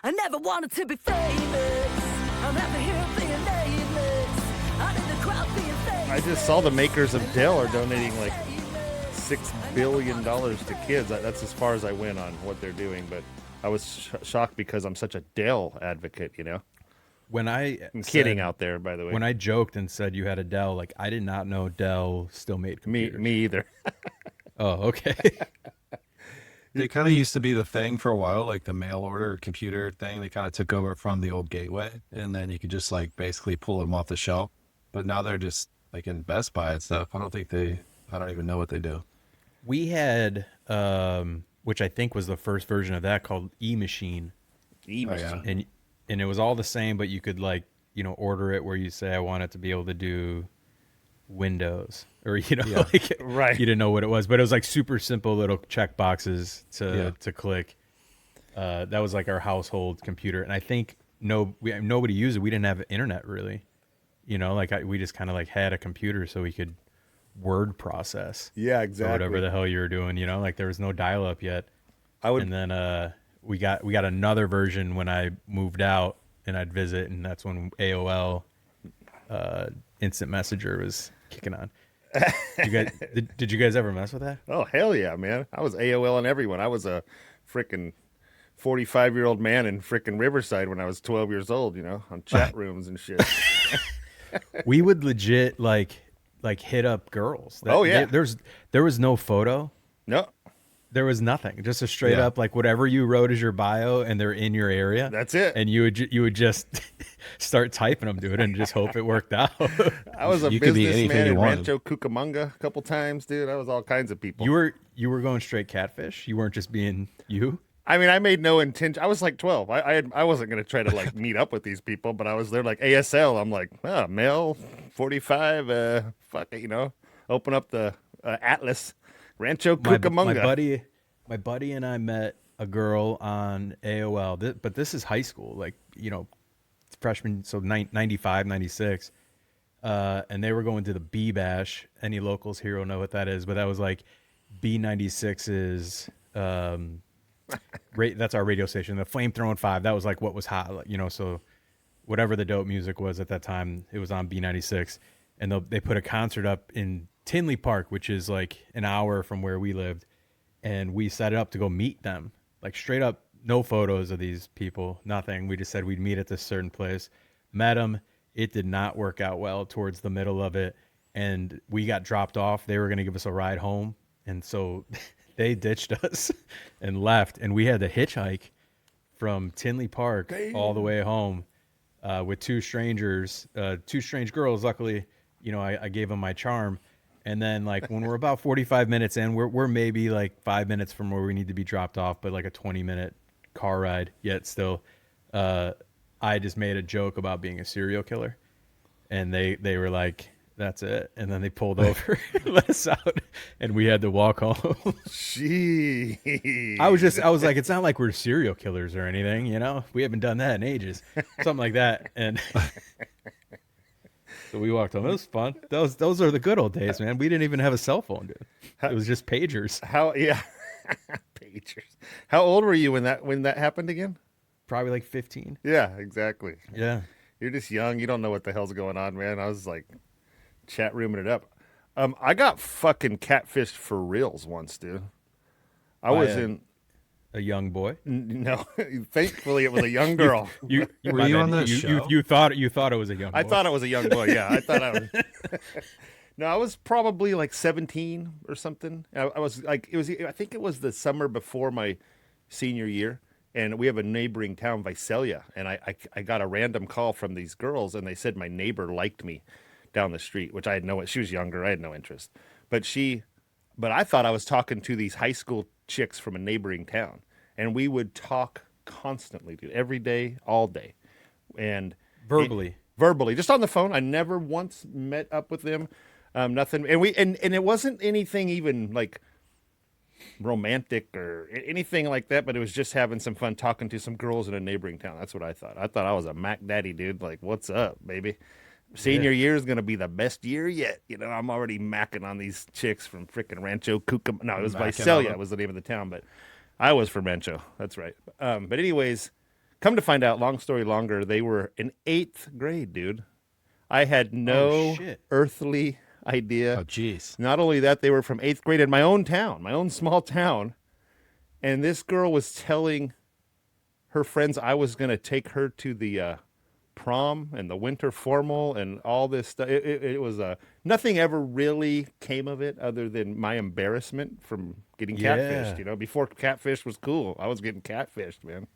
I never wanted to be famous. I'm happy here being nameless. I'm in the crowd being famous. I just saw the makers of Dell are donating like $6 billion to kids. That's as far as I went on what they're doing, but I was shocked because I'm such a Dell advocate, you know? I'm kidding out there, by the way. When I joked and said you had a Dell, like I did not know Dell still made computers. Me either. Oh, okay. They kind of used to be the thing for a while, like the mail order computer thing. They kind of took over from the old Gateway, and then you could just like basically pull them off the shelf. But now they're just like in Best Buy and stuff. I don't even know what they do. We had, which I think was the first version of that, called E-Machine. E-Machine. Oh, yeah. And it was all the same, but you could like, order it where you say, I want it to be able to do Windows, or, like, right. You didn't know what it was, but it was like super simple little check boxes to click. That was like our household computer. And I think nobody used it. We didn't have internet really, we just kind of like had a computer so we could word process. Yeah, exactly. Or whatever the hell you were doing, like there was no dial up yet. And then, we got another version when I moved out and I'd visit, and that's when AOL Instant Messenger was kicking on. Did you guys ever mess with that? Oh, hell yeah, man. I was AOL on everyone. I was a freaking 45-year-old man in freaking Riverside when I was 12 years old, on chat rooms and shit. We would legit like hit up girls. Yeah. There was no photo. No. There was nothing. Just a straight up like whatever you wrote as your bio, and they're in your area. That's it. And you would just start typing them, dude, and just hope it worked out. I was a businessman in Rancho Cucamonga a couple times, dude. I was all kinds of people. You were going straight catfish. You weren't just being you. I mean, I made no intention. I was like 12. I wasn't going to try to like meet up with these people, but I was there like ASL. I'm like, male, 45, fuck it, open up the Atlas. Rancho Cucamonga. My buddy and I met a girl on AOL, but this is high school, like, freshman, so 95, 96. And they were going to the B Bash. Any locals here will know what that is, but that was like B96's, that's our radio station. The Flamethrowing 5, that was like what was hot, so whatever the dope music was at that time, it was on B96. And they put a concert up in Tinley Park, which is like an hour from where we lived, and we set it up to go meet them. Like straight up, no photos of these people, nothing. We just said we'd meet at this certain place. Met them. It did not work out well towards the middle of it, and we got dropped off. They were going to give us a ride home, and so they ditched us and left, and we had to hitchhike from Tinley Park all the way home with two strange girls. Luckily, I gave them my charm. And then like when we're about 45 minutes in, we're maybe like 5 minutes from where we need to be dropped off, but like a 20-minute car ride yet still. I just made a joke about being a serial killer, and they were like, that's it. And then they pulled over, let us out, and we had to walk home. Jeez. I was like, it's not like we're serial killers or anything, we haven't done that in ages, something like that. And so we walked home. It was fun. Those are the good old days, man. We didn't even have a cell phone, dude. It was just pagers. Pagers. How old were you when that happened again? Probably like 15. Yeah, exactly. Yeah. You're just young. You don't know what the hell's going on, man. I was like chat rooming it up. I got fucking catfished for reals once, dude. I was in a young boy. No, thankfully it was a young girl. Were you on the show? You thought it was a young boy. I thought it was a young boy. Yeah, I thought I was. No, I was probably like 17 or something. I was like, I think it was the summer before my senior year, and we have a neighboring town, Visalia, and I got a random call from these girls, and they said my neighbor liked me down the street, which I had she was younger, I had no interest, but I thought I was talking to these high school chicks from a neighboring town, and we would talk constantly, dude, every day, all day, and verbally, just on the phone. I never once met up with them, nothing, and it wasn't anything even like romantic or anything like that, but it was just having some fun talking to some girls in a neighboring town. That's what I thought. I thought I was a Mac Daddy, dude. Like, what's up, baby? Senior year is going to be the best year yet. I'm already macking on these chicks from freaking Rancho Cucamonga. No, it was Visalia was the name of the town, but I was from Rancho. That's right. But anyways, Come to find out, long story longer, they were in 8th grade, dude. I had no shit. earthly idea. Oh, jeez. Not only that, they were from 8th grade in my own town, my own small town. And this girl was telling her friends I was going to take her to the prom and the winter formal and all this stuff. It was nothing ever really came of it other than my embarrassment from getting catfished. You know, before catfish was cool, I was getting catfished, man.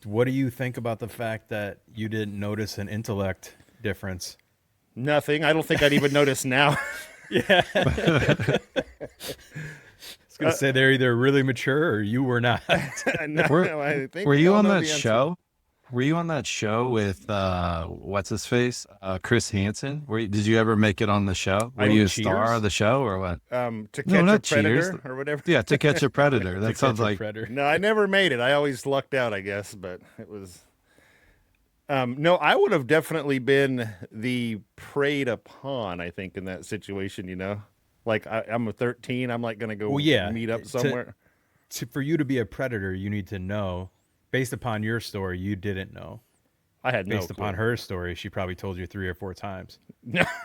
What do you think about the fact that you didn't notice an intellect difference? Nothing. I don't think I'd even notice now. Yeah. I was going to say they're either really mature or you were not. No, I think Were we you all on know that the answer. show? Were you on that show with what's his face, Chris Hansen? Did you ever make it on the show? Were you a star Cheers? of the show or what? To catch No, a not predator Cheers. or whatever. Yeah, To Catch a Predator. That sounds like Predator. No, I never made it. I always lucked out, I guess, but it was. No, I would have definitely been the preyed upon, I think, in that situation, you know? Like, I'm a 13. I'm like going to go meet up somewhere. For you to be a predator, you need to know, based upon your story, you didn't know. I had no Based clue. upon her story, she probably told you 3 or 4 times.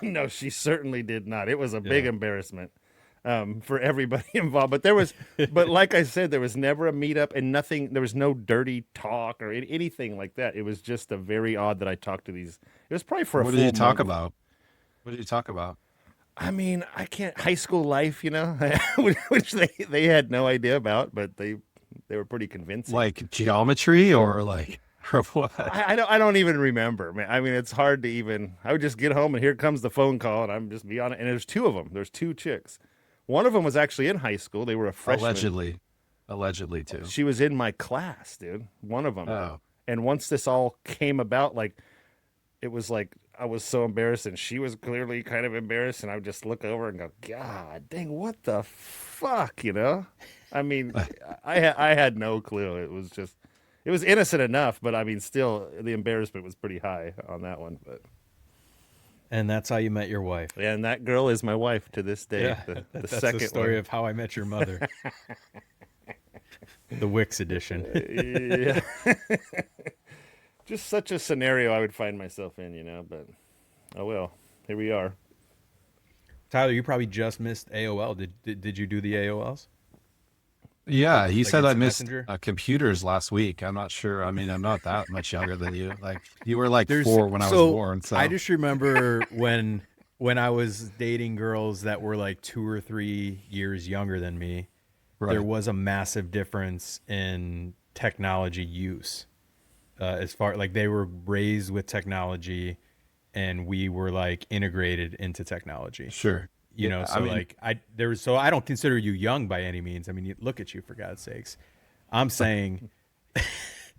No, she certainly did not. It was a big embarrassment for everybody involved. But like I said, there was never a meetup and nothing. There was no dirty talk or anything like that. It was just a very odd that I talked to these. It was probably for a what full did you talk month. about? What did you talk about? I mean, I can't high school life, you know, which they had no idea about, but they were pretty convincing. Like geometry or like or what? I don't even remember, man. I mean, it's hard to even. I would just get home and here comes the phone call, and I'm just be on it. And there's 2 of them. There's 2 chicks. One of them was actually in high school. They were a freshman. Allegedly too. She was in my class, dude. One of them. Oh. And once this all came about, like, it was like I was so embarrassed, and she was clearly kind of embarrassed, and I would just look over and go, "God dang, what the fuck," you know? I mean, I had no clue. It was innocent enough, but I mean, still, the embarrassment was pretty high on that one. But And that's how you met your wife. and that girl is my wife to this day. The that's second the story one. of How I Met Your Mother. The Wix edition. Yeah. Just such a scenario I would find myself in, you know, but oh well, here we are. Tyler, you probably just missed AOL. Did you do the AOLs? Yeah, he said I Instant missed Messenger? computers last week. I'm not sure. I mean, I'm not that much younger than you. Like you were like There's- 4 when I was born. So I just remember when I was dating girls that were like 2 or 3 years younger than me, Right. there was a massive difference in technology use. As far like they were raised with technology, and we were like integrated into technology. Sure. You know, so I don't consider you young by any means. I mean, look at you, for God's sakes. I'm saying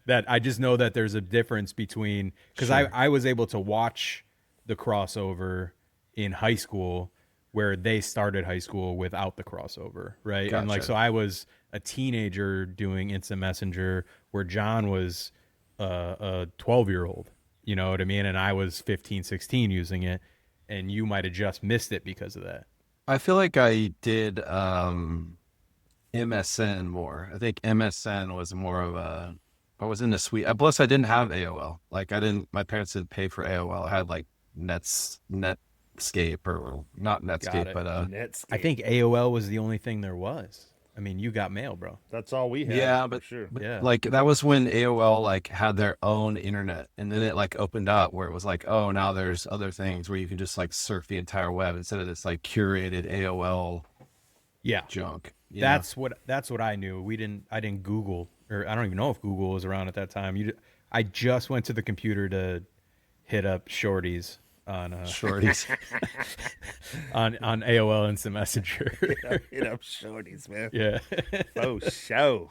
that I just know that there's a difference between, because Sure. I was able to watch the crossover in high school where they started high school without the crossover, right? And like, Gotcha. so I was a teenager doing Instant Messenger where John was a 12-year-old, you know what I mean? And I was 15, 16 using it, and you might have just missed it because of that. I feel like I did MSN more. I think MSN was more of a. I was in the suite. Plus, I didn't have AOL. Like I didn't. My parents didn't pay for AOL. I had like Netscape or not Netscape, it. but Netscape. I think AOL was the only thing there was. I mean, you got mail, bro. that's all we had. yeah, for but sure. Yeah. like that was when AOL like had their own internet, and then it like opened up where it was like, oh, now there's other things where you can just like surf the entire web instead of this like curated AOL Yeah. junk. you That's what I knew. I didn't Google, or I don't even know if Google was around at that time. I just went to the computer to hit up shorties on know? Shorties. on AOL Instant Messenger. You know, shorties, man. Yeah. Oh, show.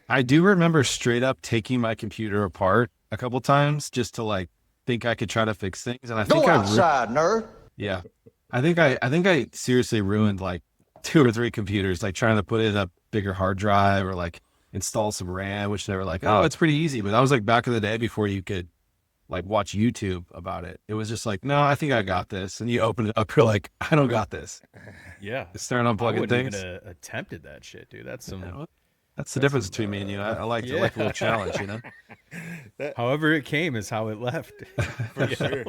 I do remember straight up taking my computer apart a couple times just to like think I could try to fix things, and I think nerd. yeah, I think I seriously ruined like 2 or 3 computers, like trying to put in a bigger hard drive or like install some RAM, which they were like, oh, it's pretty easy. But that was like back in the day before you could like watch YouTube about it. It was just like, no, I think I got this. And you open it up, you're like, I don't got this. Yeah. Start I unplugging wouldn't things. even attempted that shit, dude. That's some. Yeah. That's the difference between me and you. I like a little challenge, you know. However it came is how it left. For sure.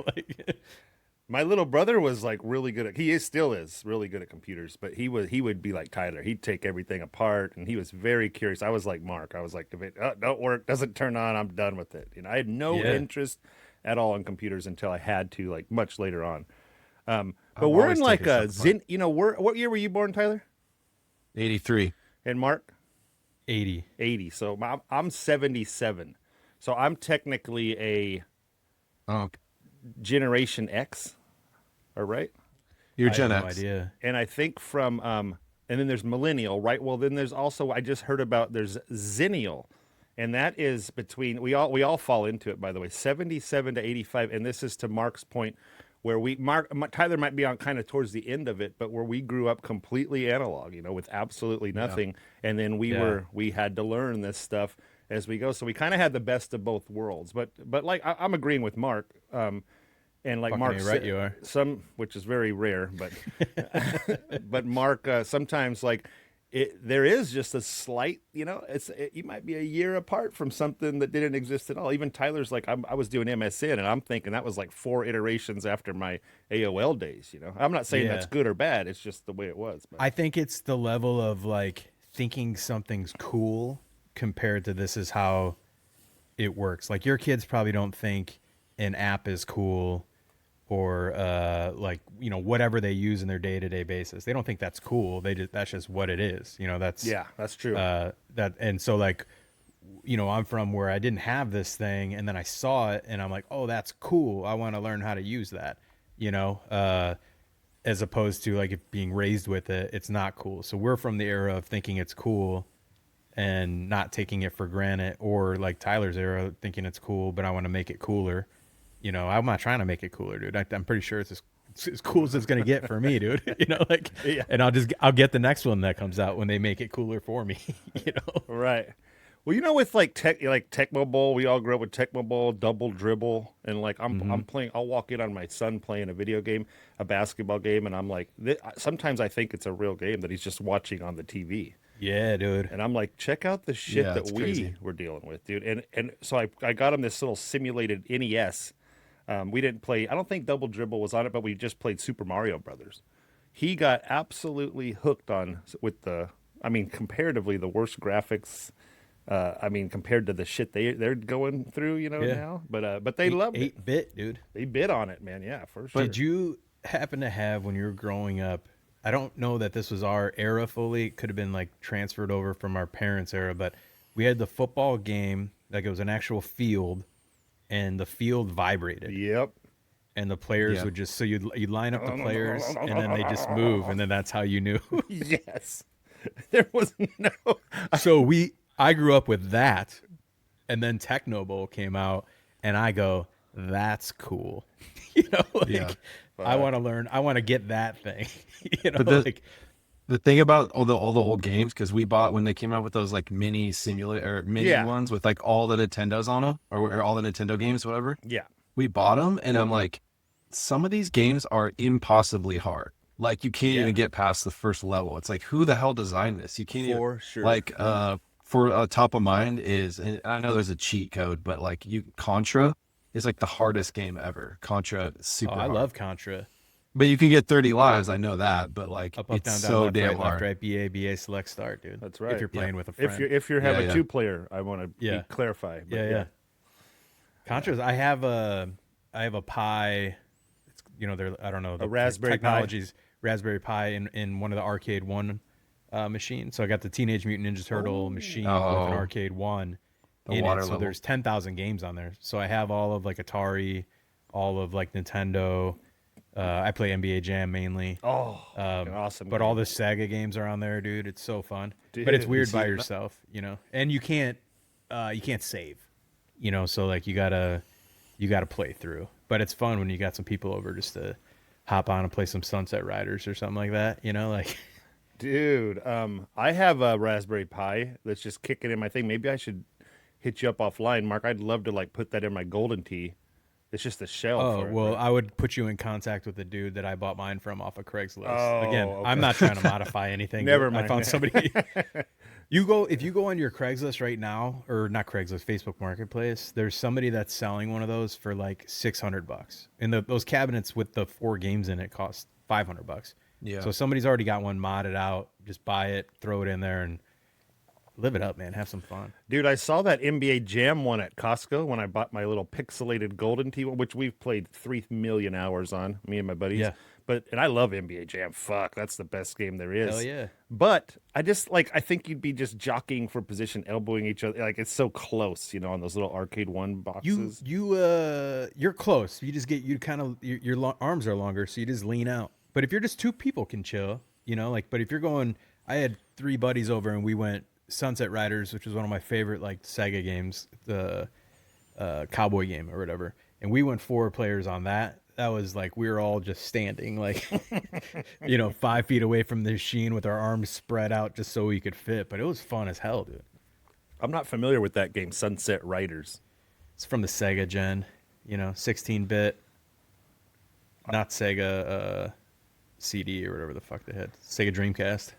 My little brother was like really good at. Still is really good at computers, but he would be like Tyler. He'd take everything apart, and he was very curious. I was like Mark. I was like, if it don't work, doesn't turn on, I'm done with it. I had no interest at all in computers until I had to, like much later on. But we're in like a Zen. What year were you born, Tyler? 83. And Mark? 80. 80. So I'm 77. So I'm technically a Generation X. All right. You're Gen I have X. no idea. And I think from and then there's millennial, right? Well, then there's also, I just heard about, there's zennial. And that is between, we all fall into it, by the way, 77 to 85. And this is to Mark's point, where Tyler might be on kind of towards the end of it, but where we grew up completely analog, with absolutely nothing. Yeah. And then we had to learn this stuff as we go. So we kind of had the best of both worlds. But like, I'm agreeing with Mark. And like Mark said, right, you are. Which is very rare, but but Mark, sometimes like there is just a slight, you might be a year apart from something that didn't exist at all. Even Tyler's like, I was doing MSN, and I'm thinking that was like 4 iterations after my AOL days. I'm not saying that's good or bad. It's just the way it was. But. I think it's the level of like thinking something's cool compared to this is how it works. Like your kids probably don't think an app is cool. Or whatever they use in their day-to-day basis, they don't think that's cool. That's just what it is. That's true. And so like, I'm from where I didn't have this thing, and then I saw it, and I'm like, oh, that's cool. I want to learn how to use that. As opposed to like it being raised with it, it's not cool. So we're from the era of thinking it's cool, and not taking it for granted, or like Tyler's era, thinking it's cool, but I want to make it cooler. I'm not trying to make it cooler, dude. I'm pretty sure it's as cool as it's going to get for me, dude. And I'll get the next one that comes out when they make it cooler for me, Right. Well, with like Tecmo Bowl, we all grew up with Tecmo Bowl, Double Dribble, and like I'm playing. I'll walk in on my son playing a video game, a basketball game, and I'm like, sometimes I think it's a real game that he's just watching on the TV. Yeah, dude. And I'm like, check out the shit that we were dealing with, dude. And so I got him this little simulated NES. We didn't play, I don't think Double Dribble was on it, but we just played Super Mario Brothers. He got absolutely hooked with comparatively the worst graphics. Compared to the shit they're going through, now. But they loved it. 8-bit, dude. They bid on it, man. Yeah, for sure. Did you happen to have, when you were growing up, I don't know that this was our era fully. It could have been like transferred over from our parents' era, but we had the football game, like it was an actual field, and the field vibrated. Yep. And the players would just, so you'd line up the players, and then they just move, and then that's how you knew. Yes. There was no. So I grew up with that, and then Techno Bowl came out, and I go, that's cool. I want to learn. I want to get that thing. The thing about all the old games, because we bought when they came out with those like mini ones with like all the Nintendos on them, or all the Nintendo games, whatever. Yeah. We bought them, and I'm like, some of these games are impossibly hard. Like you can't even get past the first level. It's like, who the hell designed this? You can't sure. Like for top of mind is, and I know there's a cheat code, but like Contra is like the hardest game ever. Contra is super hard. I love Contra. But you can get 30 lives, I know that, but like up, it's down, so left, damn hard. Left, right, BA, select, start, dude. That's right. If you're playing with a friend. If you have a 2-player, I want to clarify. But yeah. Contras, I have a Pi. It's, I don't know, the Raspberry technologies, Raspberry Pi in one of the Arcade One machines. So I got the Teenage Mutant Ninja Turtle machine with an Arcade One in it. So there's 10,000 games on there. So I have all of like Atari, all of like Nintendo. I play NBA Jam mainly. Awesome! But all the Sega games are on there, dude. It's so fun. But it's weird by yourself, and you can't save, So like you gotta play through. But it's fun when you got some people over just to hop on and play some Sunset Riders or something like that. Like. Dude, I have a Raspberry Pi that's just kicking in my thing. Maybe I should hit you up offline, Mark. I'd love to like put that in my Golden Tee. It's just a shell. Oh, well, right? I would put you in contact with the dude that I bought mine from off of Craigslist. Again, okay. I'm not trying to modify anything. Never mind. I found somebody. If you go on your Craigslist right now, or not Craigslist, Facebook Marketplace, there's somebody that's selling one of those for like $600, and those cabinets with the 4 games in it cost $500. Yeah. So somebody's already got one modded out. Just buy it, throw it in there, and live it up, man. Have some fun. Dude, I saw that NBA Jam one at Costco when I bought my little pixelated golden tee, which we've played 3 million hours on, me and my buddies. Yeah. And I love NBA Jam. Fuck, that's the best game there is. Hell yeah. But I just I think you'd be just jockeying for position, elbowing each other. Like it's so close, on those little Arcade One boxes. You're close. Your arms are longer, so you just lean out. But if you're just 2 people can chill, but if you're going, I had 3 buddies over and we went Sunset Riders, which was one of my favorite Sega games, the cowboy game or whatever. And we went 4 players on that. That was we were all just standing 5 feet away from the machine with our arms spread out just so we could fit. But it was fun as hell, dude. I'm not familiar with that game, Sunset Riders. It's from the Sega gen, 16-bit, not Sega CD or whatever the fuck they had. Sega Dreamcast.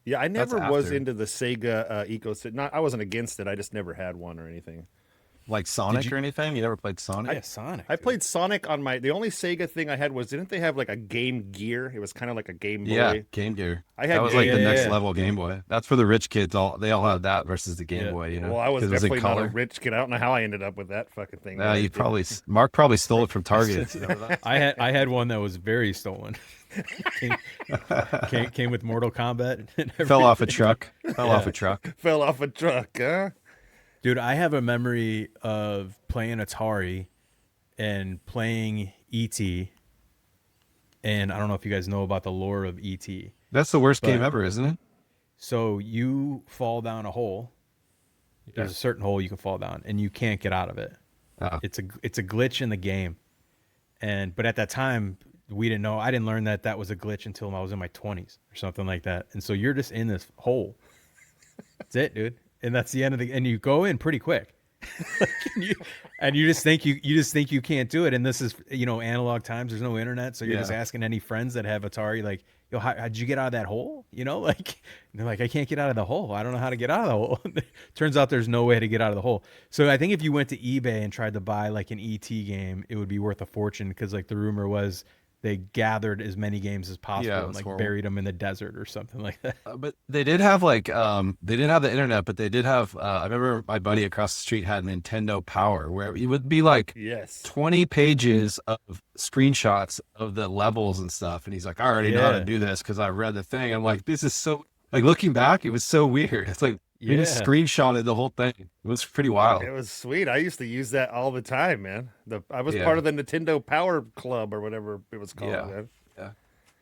Yeah, I never That's was after. into the Sega ecosystem. I wasn't against it. I just never had one or anything. Like Sonic or anything? You never played Sonic? Yeah, Sonic. I played Sonic on the only Sega thing I had was, didn't they have a Game Gear? It was kind of like a Game Boy. Yeah, Game Gear. I had that was Game the Gear. next Yeah. level Game Boy. That's for the rich kids. They all had that versus the Game Yeah. Boy. Well, I was 'cause it in definitely not a color. rich kid. I don't know how I ended up with that fucking thing. Mark probably stole it from Target. Remember that? I had one that was very stolen. came with Mortal Kombat. And Fell off a truck. Fell off a truck. Fell off a truck, huh? Dude, I have a memory of playing Atari and playing E.T. And I don't know if you guys know about the lore of E.T. That's the worst game ever, isn't it? So you fall down a hole. There's a certain hole you can fall down, and you can't get out of it. It's a glitch in the game. But at that time, we didn't know. I didn't learn that was a glitch until I was in my 20s or something like that. And so you're just in this hole. That's it, dude. And that's the end of and you go in pretty quick. and you just think you can't do it. And this is, analog times. There's no internet. So you're just asking any friends that have Atari, yo, how'd you get out of that hole? And they're like, I can't get out of the hole. I don't know how to get out of the hole. Turns out there's no way to get out of the hole. So I think if you went to eBay and tried to buy an ET game, it would be worth a fortune because the rumor was they gathered as many games as possible and horrible. buried them in the desert or something like that. But they did have they didn't have the internet, but they did have. I remember my buddy across the street had Nintendo Power, where it would be Yes. 20 pages of screenshots of the levels and stuff, and he's like, I already know how to do this because I read the thing. I'm like, this is so looking back, it was so weird. It's you just screenshotted the whole thing. It was pretty wild. It was sweet. I used to use that all the time, man. I was part of the Nintendo Power Club or whatever it was called, man.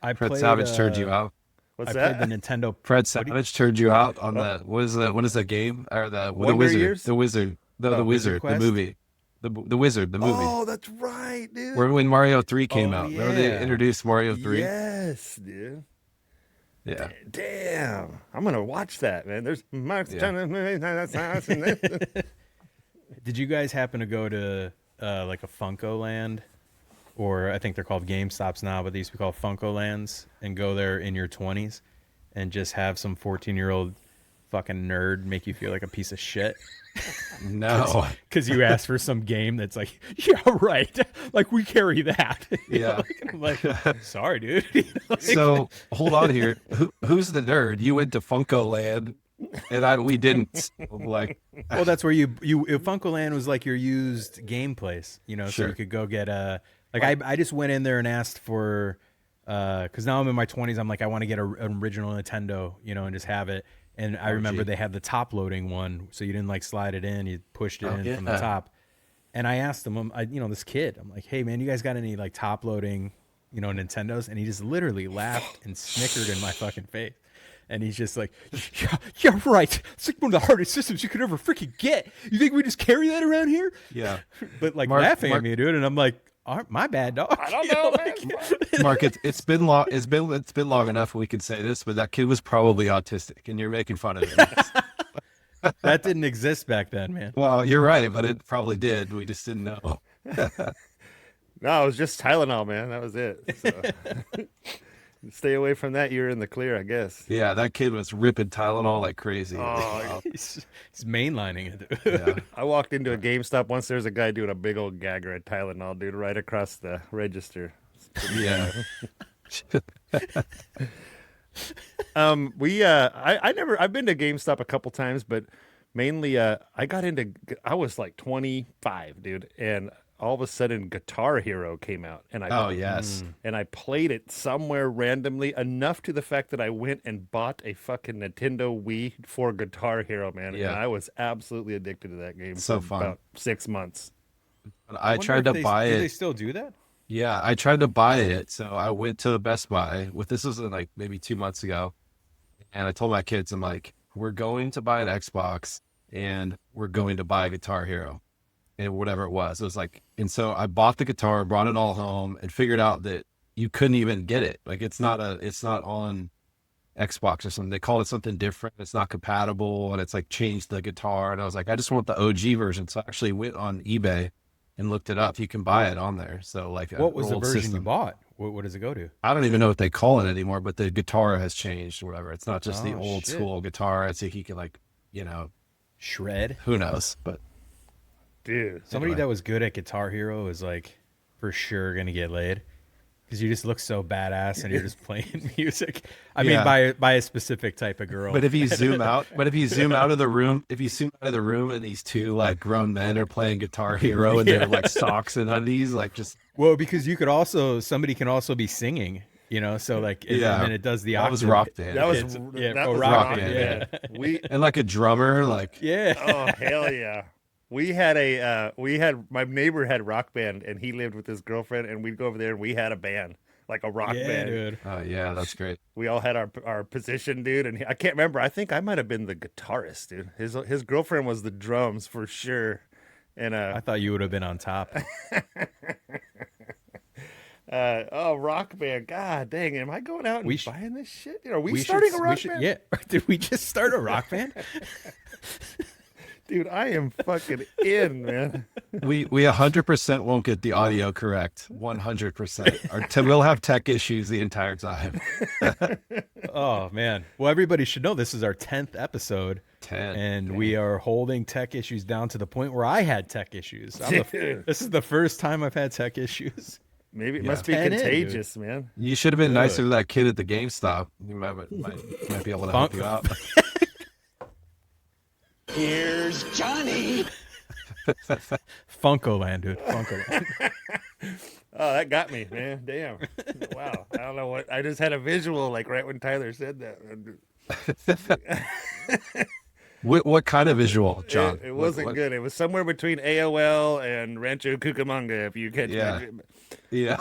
I Fred played, Savage turned you out. What's I that? played the Nintendo. Fred Savage turned you out on the what is the game or the wizard? Years? The wizard. The wizard. The Quest? movie. The wizard. The movie. Oh, that's right, dude. Where when Mario 3 came out. Remember they yeah. introduced Mario 3? Yes, dude. Yeah. Damn. I'm going to watch that, man. There's Did you guys happen to go to a Funko Land, or I think they're called GameStops now, but they used to be called Funko Lands, and go there in your 20s and just have some 14-year-old fucking nerd make you feel like a piece of shit? No. Because you asked for some game that's yeah, right. We carry that. Yeah. I'm like, sorry, dude. So hold on here. Who's the nerd? You went to Funko Land, and we didn't. Well, that's where Funko Land was your used game place, so Sure. you could go get I just went in there and asked for, because now I'm in my 20s, I'm I want to get an original Nintendo, and just have it. And I remember they had the top loading one, so you didn't slide it in, you pushed it in from the top. And I asked him, this kid, I'm like, hey man, you guys got any top loading, Nintendos? And he just literally laughed and snickered in my fucking face. And he's just like, yeah, right. It's one of the hardest systems you could ever freaking get. You think we just carry that around here? Yeah. But laughing at me, dude. And I'm like, my bad, dog. I don't know, man. Mark, it's been long enough we could say this, but that kid was probably autistic, and you're making fun of him. That didn't exist back then, man. Well, you're right, but it probably did. We just didn't know. No, it was just Tylenol, man. That was it. So. Stay away from that. You're in the clear, I guess. Yeah, that kid was ripping Tylenol like crazy. Oh, He's mainlining it. Yeah. I walked into a GameStop once. There's a guy doing a big old gagger at Tylenol, dude, right across the register. Yeah. I've been to GameStop a couple times, but mainly I was like 25, dude, and all of a sudden Guitar Hero came out, and Oh, yes. and I played it somewhere randomly enough to the fact that I went and bought a fucking Nintendo Wii for Guitar Hero, man. Yeah. And I was absolutely addicted to that game So for fun. about 6 months. I tried to buy Do they it. still do that? Yeah, I tried to buy it. So I went to the Best Buy this was like maybe 2 months ago. And I told my kids, I'm like, we're going to buy an Xbox and we're going to buy a Guitar Hero and whatever it was. It was like, and so I bought the guitar, brought it all home and figured out that you couldn't even get it. Like it's not on Xbox or something. They called it something different. It's not compatible and it's like changed the guitar. And I was like, I just want the OG version. So I actually went on eBay and looked it up. You can buy it on there. So like, What was the old version you system. bought? What does it go to? I don't even know what they call it anymore, but the guitar has changed or whatever. It's not just the Oh, old shit. school guitar. It's like you can Shred. who knows, but Dude. Somebody Anyway. that was good at Guitar Hero is like for sure gonna get laid because you just look so badass and you're just playing music. I mean, Yeah. by a specific type of girl. But if you zoom out, out of the room, and these two like grown men are playing Guitar Hero and they're like socks and undies, like just well, because somebody can also be singing, so like, and then it does the that was octave. rock band. That was It's- yeah, that oh, was rock rock band, band. We and like a drummer, like Yeah. oh hell yeah. We had my neighbor had rock band and he lived with his girlfriend and we'd go over there and we had a band, like a rock Yeah, band. dude. oh yeah, that's great. We all had our position, dude, and I can't remember. I think I might have been the guitarist, dude. His girlfriend was the drums for sure. And I thought you would have been on top. rock band. God dang, am I going out and We sh- buying this shit? Are we We starting should- a we rock should- band? Yeah. Did we just start a rock band? Dude, I am fucking in, man. We 100% won't get the audio correct. 100%. We'll have tech issues the entire time. Oh man. Well, everybody should know this is our 10th episode. 10. And we are holding tech issues down to the point where I had tech issues. This is the first time I've had tech issues. Maybe it Yeah. must be 10 in, contagious, man. You should have been nicer to that kid at the GameStop. You might be able to help you out. Here's Johnny. Funkoland, dude. Funkoland. Oh, that got me, man. Damn. Wow. I don't know what I just had a visual like right when Tyler said that. What kind of visual, John? It wasn't What- good. It was somewhere between AOL and Rancho Cucamonga, if you catch Yeah. me. Yeah.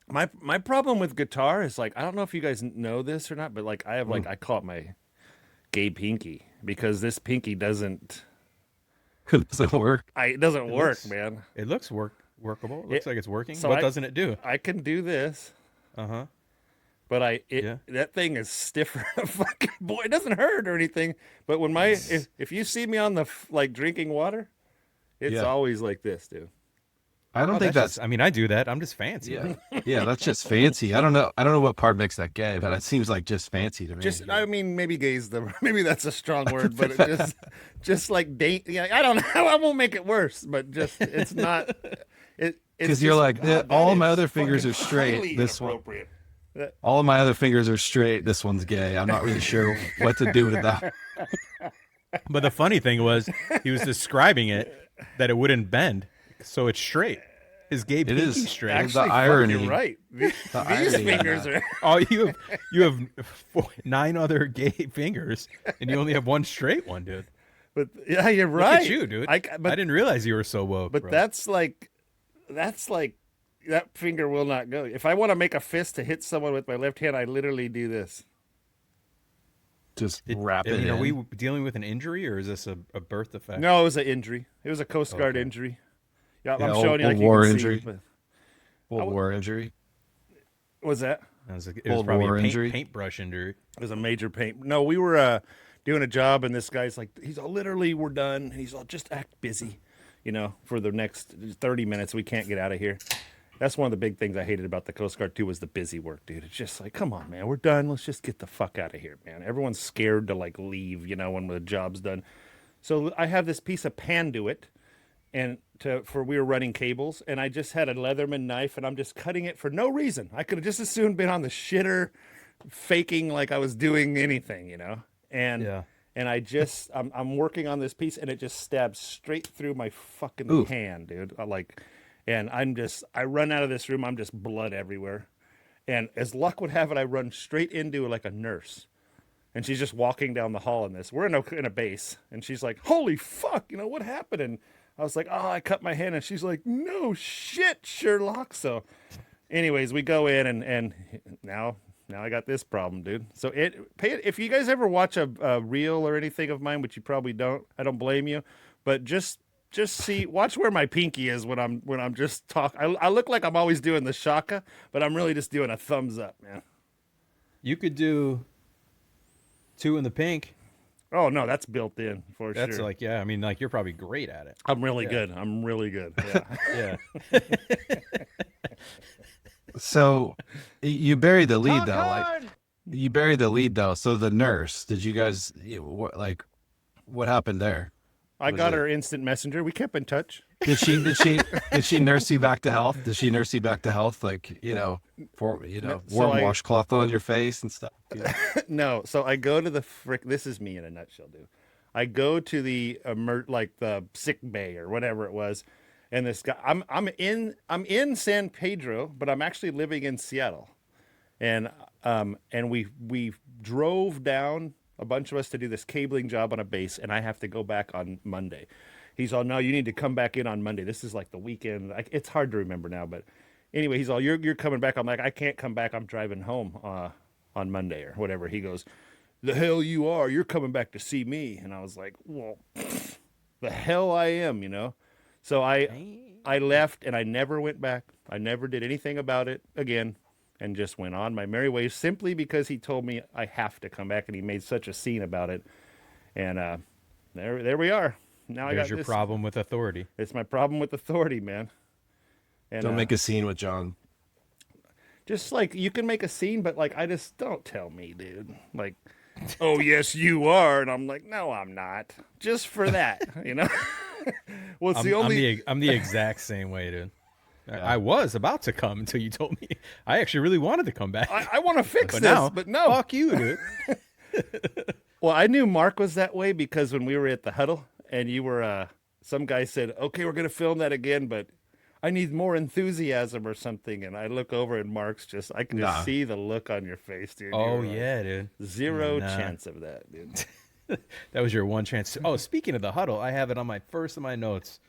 My problem with guitar is like I don't know if you guys know this or not, but like I have like I call it my gay pinky because this pinky doesn't It doesn't work. it doesn't work, looks- man. It looks workable. It looks like it's working. so What I- doesn't it do? I can do this, Uh-huh. but Yeah. that thing is stiffer. Fucking boy, it doesn't hurt or anything. But when if you see me on the like drinking water, it's Yeah. always like this, dude. I don't think that's I mean, I do that. I'm just fancy. yeah. Yeah, that's just fancy. I don't know what part makes that gay, but it seems like just fancy to me. Just, I mean, maybe gay's maybe that's a strong word, but it just like date. Yeah, I don't know. I won't make it worse, but just it's not. Because you're like, all my other fingers are straight. This one, all of my other fingers are straight. This one's gay. I'm not really sure what to do with that. But the funny thing was, he was describing it that it wouldn't bend, so it's straight. His gay pinky is. straight. Actually, the irony. You're right. These irony in fingers that. are. Oh, you have 9 other gay fingers, and you only have one straight one, dude. But yeah, you're Look right. at you, dude. I I didn't realize you were so woke. But bro. that's like that finger will not go. If I want to make a fist to hit someone with my left hand, I literally do this. Just wrap it Are in. we dealing with an injury, or is this a birth effect? No, it was an injury. It was a Coast Guard injury. Yeah, Yeah, I'm old- showing you old like you war can injury. see. But World War injury. what was that? It was Cold probably War a injury? paintbrush injury. It was a major paint. No, we were doing a job, and this guy's like, he's all literally, we're done. He's all just act busy, for the next 30 minutes. We can't get out of here. That's one of the big things I hated about the Coast Guard too, was the busy work, dude. It's just like, come on, man, we're done. Let's just get the fuck out of here, man. Everyone's scared to like leave, when the job's done. So I have this piece of Panduit, and we were running cables, and I just had a Leatherman knife, and I'm just cutting it for no reason. I could have just as soon been on the shitter, faking like I was doing anything, And Yeah. and I'm working on this piece, and it just stabs straight through my fucking hand, dude. And I run out of this room. I'm just blood everywhere. And as luck would have it, I run straight into like a nurse. And she's just walking down the hall in this. We're in a base. And she's like, holy fuck, what happened? And I was like, oh, I cut my hand. And she's like, no shit, Sherlock. So anyways, we go in, and now I got this problem, dude. So if you guys ever watch a reel or anything of mine, which you probably don't, I don't blame you, but just watch where my pinky is when I'm just talking. I look like I'm always doing the shaka, but I'm really just doing a thumbs up, man. You could do 2 in the pink. Oh no, that's built in for That's sure. like, yeah, I mean, like you're probably great at it. I'm really good. I'm really good. Yeah. Yeah. So you buried the lead though. Like you buried the lead though. So the nurse, did you guys what happened there? I got her instant messenger. We kept in touch. Did she nurse you back to health? Did she nurse you back to health? Like, warm washcloth on your face and stuff. Yeah. No. So I go to this is me in a nutshell, dude. I go to the the sick bay or whatever it was. And this guy, I'm in San Pedro, but I'm actually living in Seattle. And we drove down, a bunch of us, to do this cabling job on a base, and I have to go back on Monday. He's all, no, you need to come back in on Monday. This is like the weekend. It's hard to remember now, but anyway, he's all, you're coming back. I'm like, I can't come back. I'm driving home on Monday or whatever. He goes, the hell you are. You're coming back to see me. And I was like, well, the hell I am, So I left, and I never went back. I never did anything about it again, and just went on my merry way, simply because he told me I have to come back, and he made such a scene about it. And there we are. Now I got your this problem with authority. It's my problem with authority, man. And Don't make a scene with John. just like, you can make a scene, but like, I just, don't tell me, dude. Like, oh yes you are, and I'm like, no I'm not, just for that. Well, it's I'm the exact same way, dude. I was about to come until you told me. I actually really wanted to come back. I want to fix but this, now, but no. fuck you, dude. Well, I knew Mark was that way because when we were at the huddle, and you were some guy said, okay, we're gonna film that again, but I need more enthusiasm or something. And I look over, and Mark's I can just see the look on your face, dude. Oh yeah, dude. Zero chance of that, dude. That was your one chance. Oh, speaking of the huddle, I have it on my first of my notes.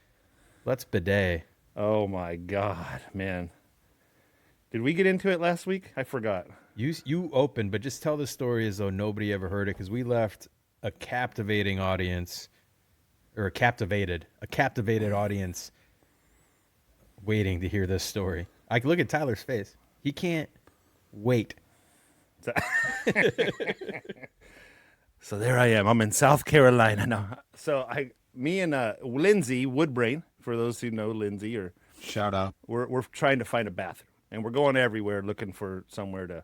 Let's bidet. Oh my God, man. Did we get into it last week? I forgot. You opened, but just tell the story as though nobody ever heard it, because we left a captivating audience, or a captivated audience waiting to hear this story. I can look at Tyler's face. He can't wait. So there I am. I'm in South Carolina now. So me and Lindsay Woodbrain, for those who know Lindsay, or Shout out. we're trying to find a bathroom, and we're going everywhere looking for somewhere to.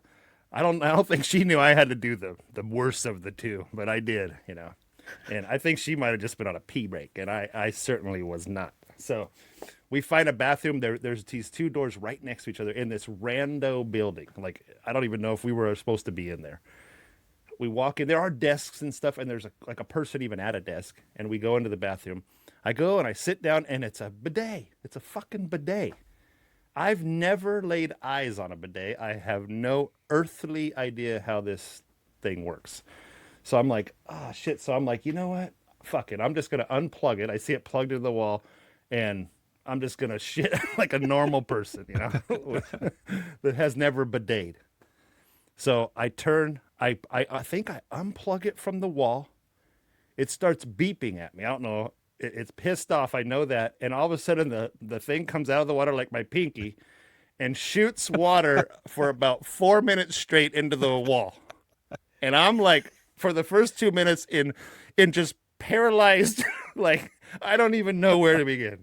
I don't think she knew I had to do the worst of the two, but I did, And I think she might have just been on a pee break, and I certainly was not. So we find a bathroom. There's these 2 doors right next to each other in this rando building. Like, I don't even know if we were supposed to be in there. We walk in. There are desks and stuff, and there's a person even at a desk. And we go into the bathroom. I go and I sit down, and it's a bidet. It's a fucking bidet. I've never laid eyes on a bidet. I have no earthly idea how this thing works. So I'm like, oh shit. So I'm like, you know what? Fuck it. I'm just gonna unplug it. I see it plugged into the wall, and I'm just gonna shit like a normal person, that has never bideted. So I think I unplug it from the wall. It starts beeping at me. I don't know. It's pissed off. I know that. And all of a sudden the thing comes out of the water like my pinky and shoots water for about 4 minutes straight into the wall. And I'm like, for the first 2 minutes in just paralyzed, like, I don't even know where to begin,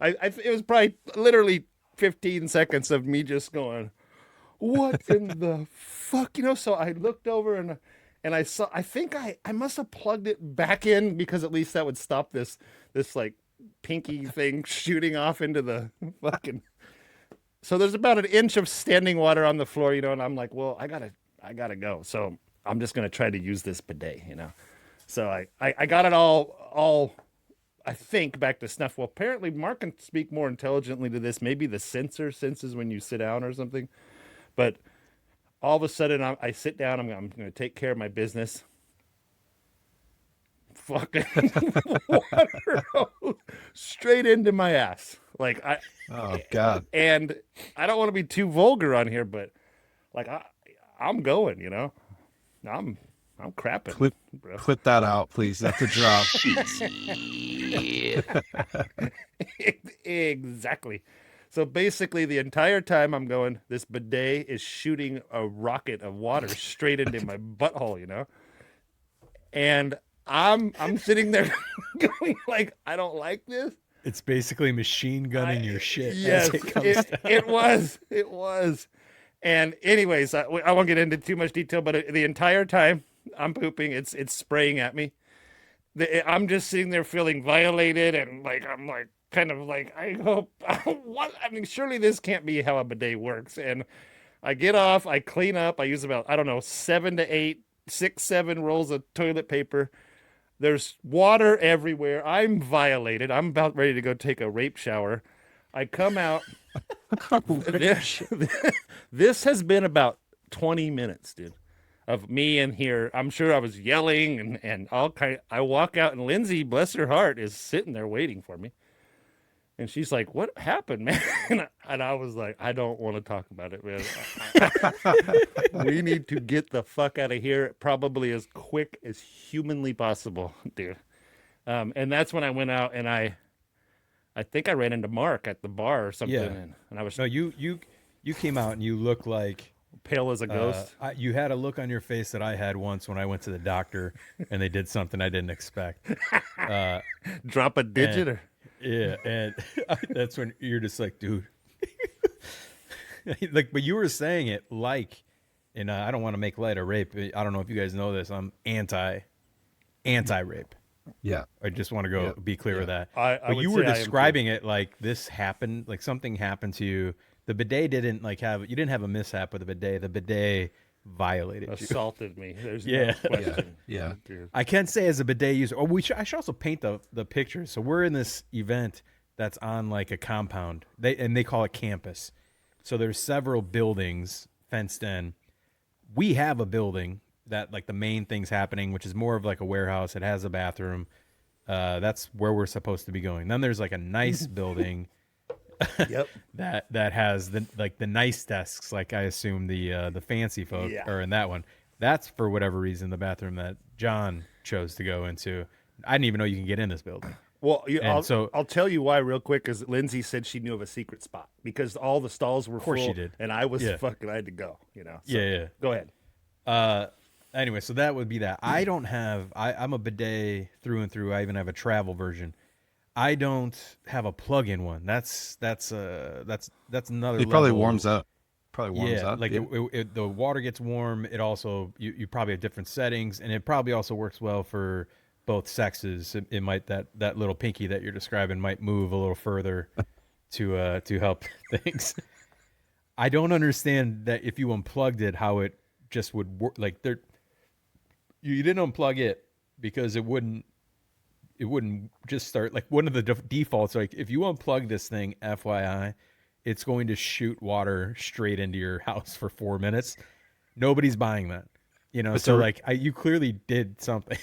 It was probably literally 15 seconds of me just going, what in the fuck? So I looked over and I saw, I think I must have plugged it back in because at least that would stop this like pinky thing shooting off into the fucking. So there's about an inch of standing water on the floor, and I'm like, well, I gotta go. So I'm just gonna try to use this bidet, So I got it all I think back to snuff. Well, apparently Mark can speak more intelligently to this. Maybe the sensor senses when you sit down or something. But all of a sudden I sit down, I'm going to take care of my business. Fucking water hose straight into my ass. Like Oh God. And I don't want to be too vulgar on here, but like I'm going, I'm crapping. Clip that out, please. That's a drop. Exactly. So basically, the entire time I'm going, this bidet is shooting a rocket of water straight into my butthole, And I'm sitting there going like, I don't like this. It's basically machine gunning your shit. Yes, as it comes down. it was. And anyways, I won't get into too much detail, but the entire time I'm pooping, it's spraying at me. I'm just sitting there feeling violated, and I'm like, kind of like, I hope, what? I mean, surely this can't be how a bidet works. And I get off, I clean up, I use about, 7 to 8, 6, 7 rolls of toilet paper. There's water everywhere. I'm violated. I'm about ready to go take a rape shower. I come out. This has been about 20 minutes, dude, of me in here. I'm sure I was yelling and all kind. I walk out and Lindsay, bless her heart, is sitting there waiting for me. And she's like, "What happened, man?" And I was like, "I don't want to talk about it, man. We need to get the fuck out of here, probably as quick as humanly possible, dude." And that's when I went out and I think I ran into Mark at the bar or something. Yeah. And I was No, you came out and you looked like pale as a ghost. you had a look on your face that I had once when I went to the doctor and they did something I didn't expect. Drop a digit Yeah, and that's when you're just like, dude. But you were saying it like, and I don't want to make light of rape. I don't know if you guys know this. I'm anti-rape. Yeah. I just want to be clear with that. I but would you were say I am describing it like this happened, like something happened to you. The bidet didn't you didn't have a mishap with the bidet. The bidet violated you. Assaulted me. There's Yeah. no question. Yeah. Dude. I can say as a bidet user, I should also paint the picture. So we're in this event that's on like a compound. They call it campus. So there's several buildings fenced in. We have a building that like the main thing's happening, which is more of like a warehouse. It has a bathroom. That's where we're supposed to be going. Then there's like a nice building. Yep. that has the nice desks, like I assume the fancy folk are in that one. That's for whatever reason the bathroom that John chose to go into. I didn't even know you can get in this building. Well, I'll tell you why real quick. Is Lindsay said she knew of a secret spot because all the stalls were full. Of course she did. And I was fucking. I had to go. So, Yeah. Go ahead. Anyway, so that would be that. I don't have. I'm a bidet through and through. I even have a travel version. I don't have a plug-in one. That's another. It probably warms up. Like the water gets warm. It also you probably have different settings, and it probably also works well for both sexes. It might that little pinky that you're describing might move a little further to help things. I don't understand that if you unplugged it, how it just would work. Like you didn't unplug it because it wouldn't just start. Like one of the defaults, like if you unplug this thing, FYI, it's going to shoot water straight into your house for 4 minutes. Nobody's buying that, you clearly did something.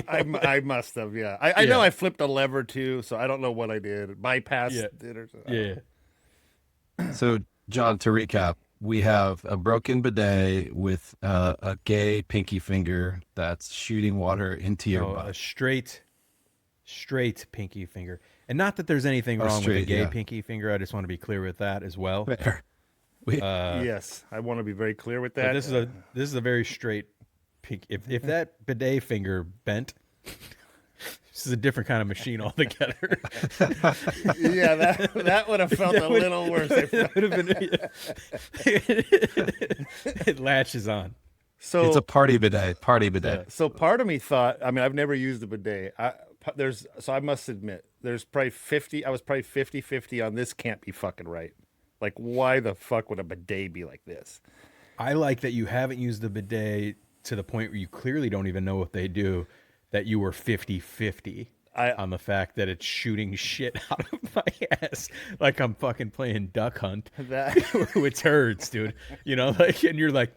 I must have, yeah. I know I flipped a lever too, so I don't know what I did. Bypassed it or something. Yeah. So, John, to recap, we have a broken bidet with a gay pinky finger that's shooting water into your butt. A straight pinky finger. And not that there's anything wrong with a gay pinky finger. I just want to be clear with that as well. Yes, I want to be very clear with that. This is a very straight pink. If that bidet finger bent, This is a different kind of machine altogether. Yeah, that would have felt a little worse. That would have been. It latches on. So It's a party bidet. Party bidet. So part of me thought, I mean, I've never used a bidet. So I must admit, there's probably 50, I was probably 50-50 on this can't be fucking right. Like, why the fuck would a bidet be like this? I like that you haven't used the bidet to the point where you clearly don't even know what they do, that you were 50-50 on the fact that it's shooting shit out of my ass. Like I'm fucking playing duck hunt That with turds, dude. You know, like, and you're like,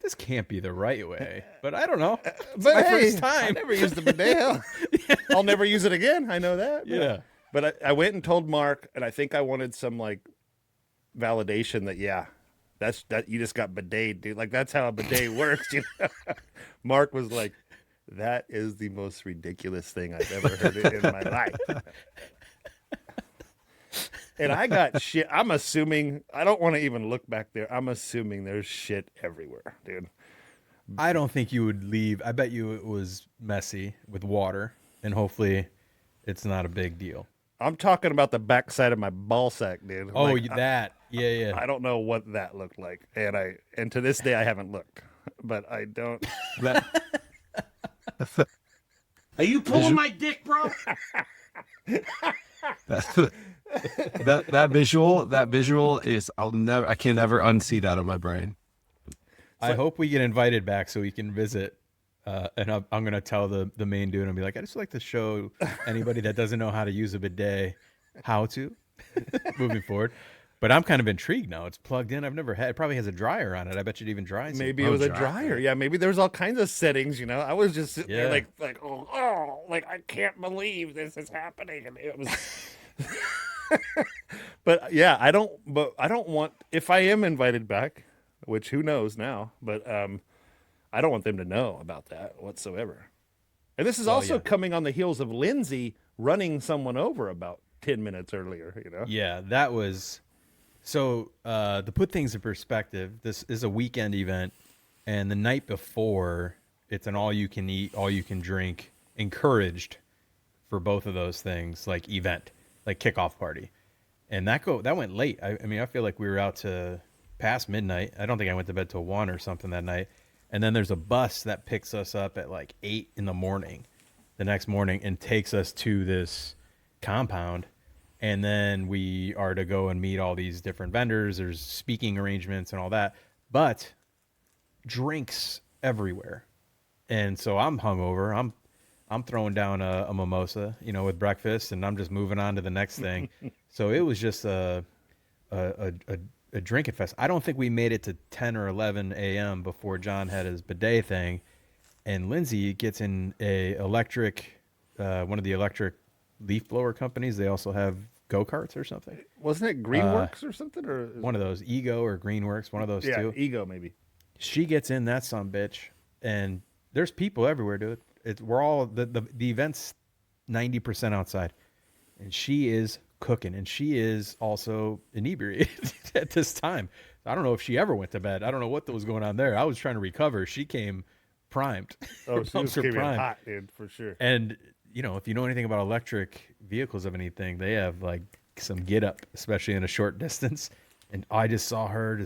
this can't be the right way, but I don't know. It's but my hey, first time. I never used the bidet. Hell, I'll never use it again. I know that. Yeah. But I went and told Mark, and I think I wanted some like validation that that you just got bidet, dude. Like that's how a bidet works. You know? Mark was like, that is the most ridiculous thing I've ever heard in my life. And I got shit. I'm assuming, I don't want to even look back there. I'm assuming there's shit everywhere, dude. I don't think you would leave. I bet you it was messy with water, and hopefully it's not a big deal. I'm talking about the backside of my ball sack, dude. Oh, Like, that. Yeah. I don't know what that looked like. And to this day I haven't looked. But I don't. That, Are you pulling my dick, bro? that visual is I can never unsee that in my brain. I hope we get invited back so we can visit. And I'm going to tell the main dude and be like, I just like to show anybody that doesn't know how to use a bidet how to moving forward. But I'm kind of intrigued now. It's plugged in. I've never had. It probably has a dryer on it. I bet you it even dries. Maybe it was a dryer. Yeah, maybe there's all kinds of settings, you know. I was just sitting there like like I can't believe this is happening. And it was But yeah, I don't want, if I am invited back, which who knows now, but I don't want them to know about that whatsoever. And this is also coming on the heels of Lindsay running someone over about 10 minutes earlier, you know. Yeah, that was. So to put things in perspective, this is a weekend event, and the night before, it's an all-you-can-eat, all-you-can-drink, encouraged for both of those things, like event, like kickoff party, and that went late. I mean, I feel like we were out to past midnight. I don't think I went to bed till 1 or something that night, and then there's a bus that picks us up at like 8 in the morning, the next morning, and takes us to this compound. And then we are to go and meet all these different vendors. There's speaking arrangements and all that, but drinks everywhere. And so I'm hungover. I'm throwing down a mimosa, you know, with breakfast, and I'm just moving on to the next thing. So it was just a drinking fest. I don't think we made it to 10 or 11 a.m. before John had his bidet thing, and Lindsay gets in one of the electric leaf blower companies. They also have go-karts or something. Wasn't it Greenworks or something? Or one of those, Ego or Greenworks, one of those two. Ego maybe. She gets in that sumbitch, and there's people everywhere, dude. We're all the event's 90% outside, and she is cooking, and she is also inebriated at this time. I don't know if she ever went to bed. I don't know what was going on there. I was trying to recover. She came primed. Oh, she was came in hot, dude, for sure. And you know, if you know anything about electric vehicles of anything, they have like some get up, especially in a short distance. And I just saw her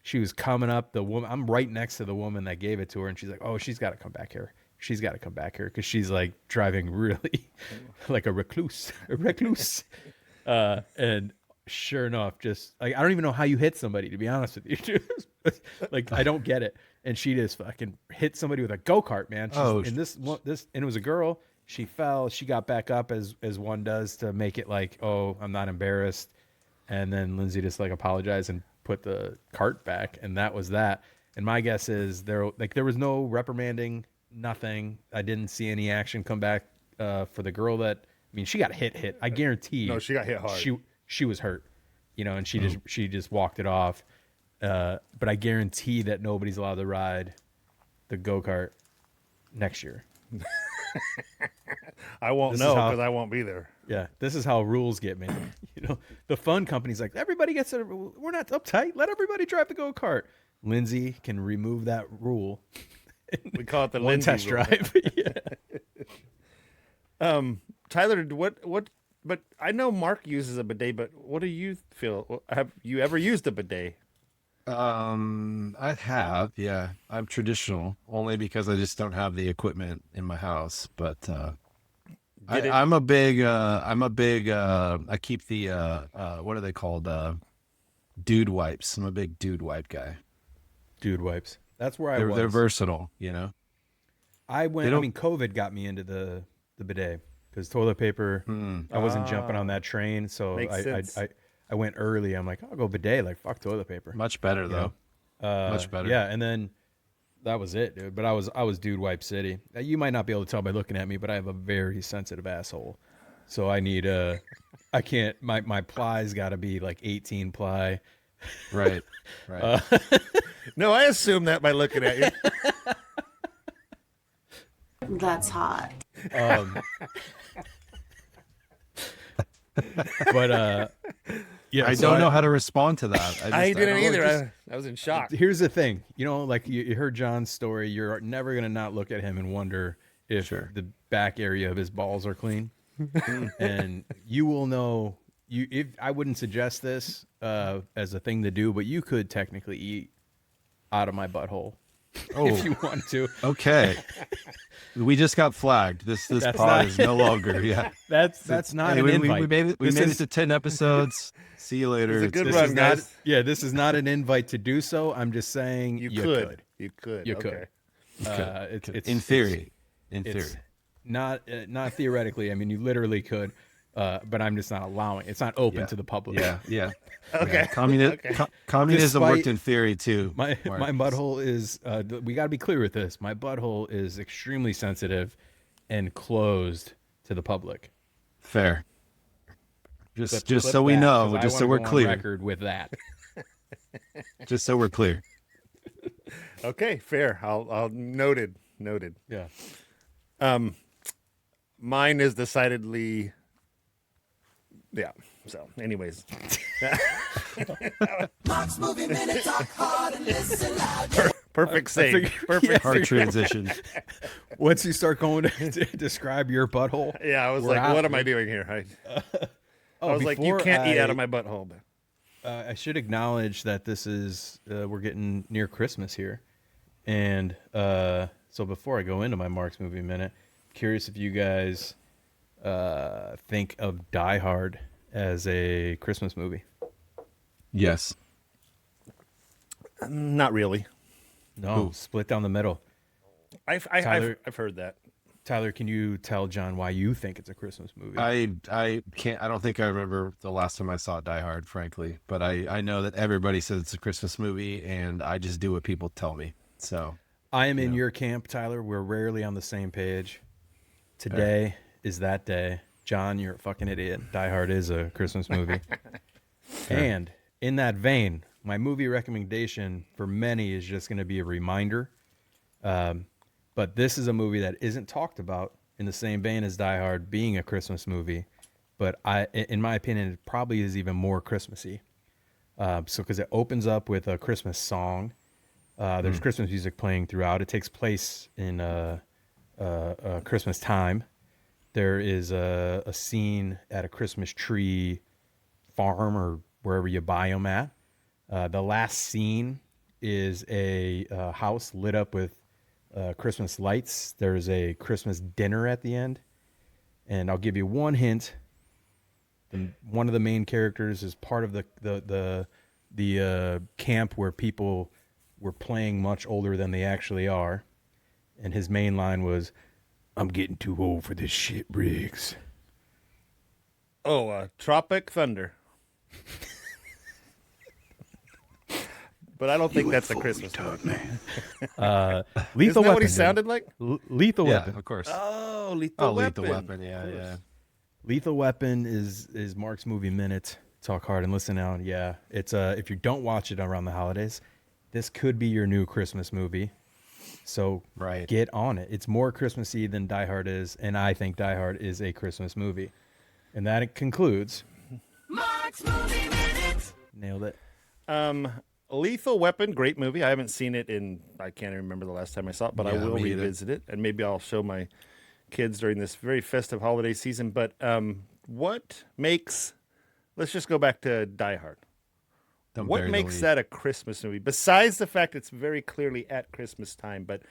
she was coming up. The woman, I'm right next to the woman that gave it to her, and she's like, "Oh, she's got to come back here. She's got to come back here," because she's like driving really like a recluse. And sure enough, just like, I don't even know how you hit somebody, to be honest with you. Like, I don't get it. And she just fucking hit somebody with a go-kart, man. And it was a girl. She fell. She got back up as one does to make it like, oh, I'm not embarrassed. And then Lindsay just like apologized and put the cart back, and that was that. And my guess is there was no reprimanding, nothing. I didn't see any action come back for the girl that. I mean, she got hit. I guarantee. No, she got hit hard. She was hurt, you know, and she just walked it off. But I guarantee that nobody's allowed to ride the go-kart next year. I won't know because I won't be there. Yeah, this is how rules get made. You know, the fun company's like, everybody gets it. We're not uptight. Let everybody drive the go-kart. Lindsay can remove that rule. We call it the one Lindsay test rule. drive. Yeah. Tyler, what? But I know Mark uses a bidet, but what do you feel? Have you ever used a bidet? I have, yeah. I'm traditional only because I just don't have the equipment in my house. But Did it? I keep the what are they called? Dude wipes. I'm a big dude wipe guy. Dude wipes. That's where I They're was. versatile, you know. I went. They I don't. mean, COVID got me into the bidet because toilet paper. I wasn't jumping on that train, so Makes sense. I went early. I'm like, I'll go bidet. Like fuck toilet paper. Much better You though. know? Much better. Yeah, and then that was it, dude. But I was dude wipe city. You might not be able to tell by looking at me, but I have a very sensitive asshole. So I need I can't. My ply's got to be like 18 ply. Right. Right. No, I assume that by looking at you. That's hot. But yeah, I so don't know how to respond to that. I didn't don't- either. I was in shock. Here's the thing, you know, like you heard John's story. You're never gonna not look at him and wonder if the back area of his balls are clean, and you will know. If I wouldn't suggest this as a thing to do, but you could technically eat out of my butthole if you want to. Okay. We just got flagged. This That's pod not- is no longer. Yeah. That's not Hey, an we invite. made it. We This made it is- to 10 episodes. See you later. It's a good This run, is not, guys. yeah, this is not an invite to do so. I'm just saying You you could. You could. You Okay. could. It's In theory. In theory. It's not theoretically. I mean, you literally could, but I'm just not allowing. It's not open Yeah. to the public. Yeah. Yeah. Okay. Yeah. Communism Despite- worked in theory too. My Mark. my butthole is. We got to be clear with this. My butthole is extremely sensitive and closed to the public. Fair. Just Clip so we that, know, 'cause I just so wanna we're go on clear. record with that. Just so we're clear. Okay. Fair. I'll noted. Noted. Yeah. Mine is decidedly. Yeah. So, anyways. Mark's Movie Minute, talk hard and listen loud. Perfect save. figured- Perfect. Hard transition. Once you start going to describe your butthole, Yeah, I was we're like, out, what am I dude. doing here? I Oh, was like, you before can't eat out I- of my butthole. I should acknowledge that this is we're getting near Christmas here, and so before I go into my Mark's Movie Minute, curious if you guys think of Die Hard as a Christmas movie. Yes. Not really. No, split down the middle. Tyler- I've heard that. Tyler, can you tell John why you think it's a Christmas movie? I can't. I don't think I remember the last time I saw Die Hard, frankly. But I know that everybody says it's a Christmas movie, and I just do what people tell me. So I am in your camp, Tyler. We're rarely on the same page. Today is that day. John, you're a fucking idiot. Die Hard is a Christmas movie. And in that vein, my movie recommendation for many is just going to be a reminder. But this is a movie that isn't talked about in the same vein as Die Hard being a Christmas movie. But in my opinion, it probably is even more Christmassy. So because it opens up with a Christmas song. There's Christmas music playing throughout. It takes place in Christmas time. There is a scene at a Christmas tree farm or wherever you buy them at. The last scene is a house lit up with Christmas lights. There's a Christmas dinner at the end. And I'll give you one hint. One of the main characters is part of the camp where people were playing much older than they actually are. And his main line was, "I'm getting too old for this shit, Riggs." Oh, Tropic Thunder. But I don't think that's a Christmas movie. Lethal Isn't that Weapon. what he dude. sounded like? Lethal yeah, Weapon. of course. Oh, Lethal Weapon. Lethal Weapon. Yeah, yeah. Lethal Weapon is Mark's Movie Minute. Talk hard and listen out. Yeah, it's if you don't watch it around the holidays, this could be your new Christmas movie. So Right. get on it. It's more Christmassy than Die Hard is, and I think Die Hard is a Christmas movie. And that concludes. Mark's Movie Minute. Nailed it. Lethal Weapon, great movie. I haven't seen it in, I can't even remember the last time I saw it, but I Yeah, will me either. revisit it, and maybe I'll show my kids during this very festive holiday season. But what makes? Let's just go back to Die Hard. Don't What bury the makes lead. that a Christmas movie? Besides the fact it's very clearly at Christmas time, but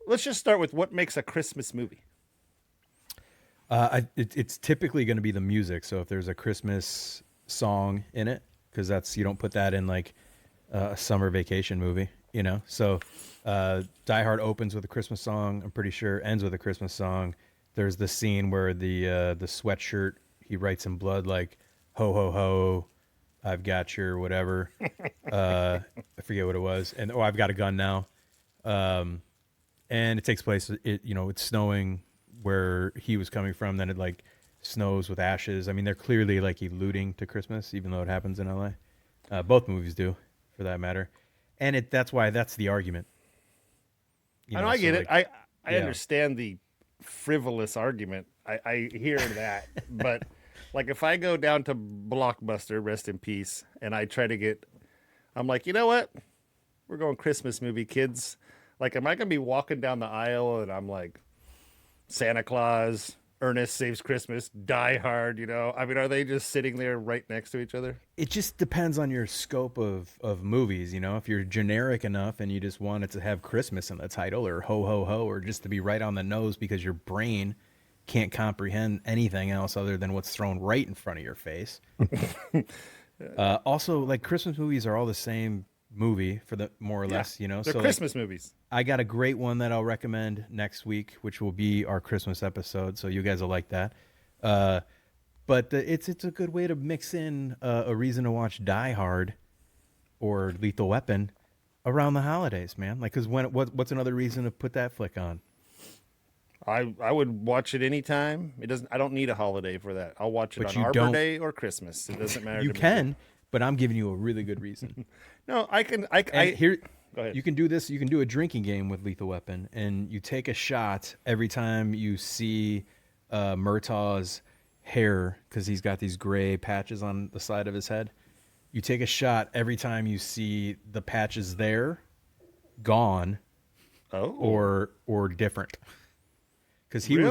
let's just start with what makes a Christmas movie. It's typically going to be the music. So if there's a Christmas song in it, because you don't put that in like a summer vacation movie, you know. So Die Hard opens with a Christmas song. I'm pretty sure ends with a Christmas song. There's the scene where the sweatshirt he writes in blood like "Ho ho ho, I've got your whatever." I forget what it was, and I've got a gun now. And it takes place. It's snowing where he was coming from. Then it like snows with ashes. I mean, they're clearly like alluding to Christmas, even though it happens in LA. Both movies do, for that matter. And that's why that's the argument. I get it. I yeah. understand the frivolous argument. I hear that, but like if I go down to Blockbuster, rest in peace, and I try to get, I'm like, you know what? We're going Christmas movie, kids. Like, am I gonna be walking down the aisle and I'm like, Santa Claus, Ernest Saves Christmas, Die Hard? I mean, are they just sitting there right next to each other? It just depends on your scope of movies, If you're generic enough and you just want it to have Christmas in the title or ho ho ho or just to be right on the nose because your brain can't comprehend anything else other than what's thrown right in front of your face. Also, like Christmas movies are all the same movie for the more or less, They're So Christmas movies. I got a great one that I'll recommend next week, which will be our Christmas episode. So you guys will like that. But it's a good way to mix in a reason to watch Die Hard or Lethal Weapon around the holidays, man. Like, because what's another reason to put that flick on? I would watch it anytime. I don't need a holiday for that. I'll watch it But on you Arbor don't- Day or Christmas. It doesn't matter. You to me. can, but I'm giving you a really good reason. No, I can. Here, Go ahead. you can do this. You can do a drinking game with Lethal Weapon, and you take a shot every time you see Murtaugh's hair, because he's got these gray patches on the side of his head. You take a shot every time you see the patches there, gone, or different. Because he Really?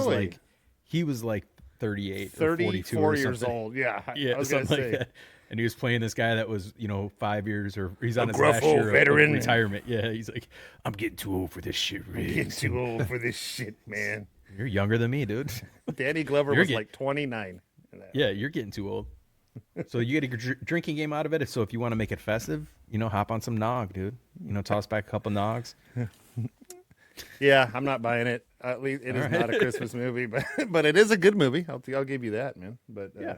was like 38 or 42 34 or years something. old. Yeah, Yeah, I was gonna something say. like that. And he was playing this guy that was, 5 years or he's on his gruff last old year of veteran. retirement. Yeah, he's like, I'm getting too old for this shit, I'm getting Riggs. too old for this shit, man. You're younger than me, dude. Danny Glover You're was get- like 29. in that. Yeah, you're getting too old. So you get a drinking game out of it. So if you want to make it festive, hop on some nog, dude. Toss back a couple nogs. Yeah, I'm not buying it. At least it is not a Christmas movie, but it is a good movie. I'll give you that, man. But Yeah.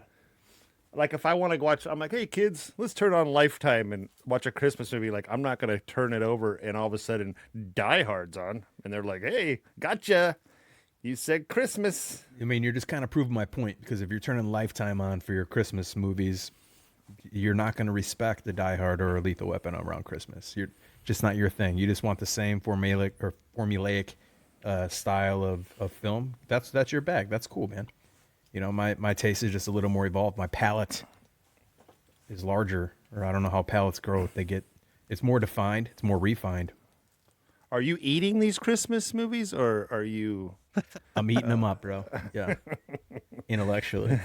like if I want to watch, I'm like, hey kids, let's turn on Lifetime and watch a Christmas movie. Like I'm not gonna turn it over and all of a sudden Die Hard's on, and they're like, hey, gotcha. You said Christmas. I mean, you're just kind of proving my point, because if you're turning Lifetime on for your Christmas movies, you're not going to respect the Die Hard or Lethal Weapon around Christmas. You're just not your thing. You just want the same formulaic style of film. That's your bag. That's cool, man. My taste is just a little more evolved. My palate is larger, or I don't know how palates grow. It's more defined. It's more refined. Are you eating these Christmas movies, or are you? I'm eating them up, bro. Yeah, intellectually.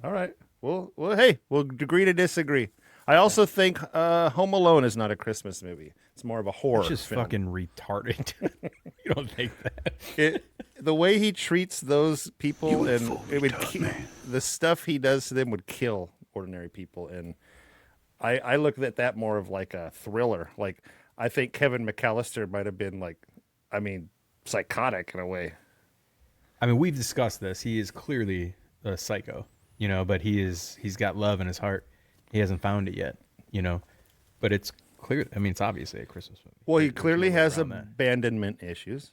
All right. Well, hey, we'll agree to disagree. I also think Home Alone is not a Christmas movie. It's more of a horror It's just film. fucking retarded. You don't think that? The way he treats those people and the stuff he does to them would kill ordinary people. And I look at that more of like a thriller. Like I think Kevin McAllister might have been psychotic in a way. I mean, we've discussed this. He is clearly a psycho, but he's got love in his heart. He hasn't found it yet, but it's clear. I mean, it's obviously a Christmas movie. Well, he There's clearly no way has around that. abandonment issues.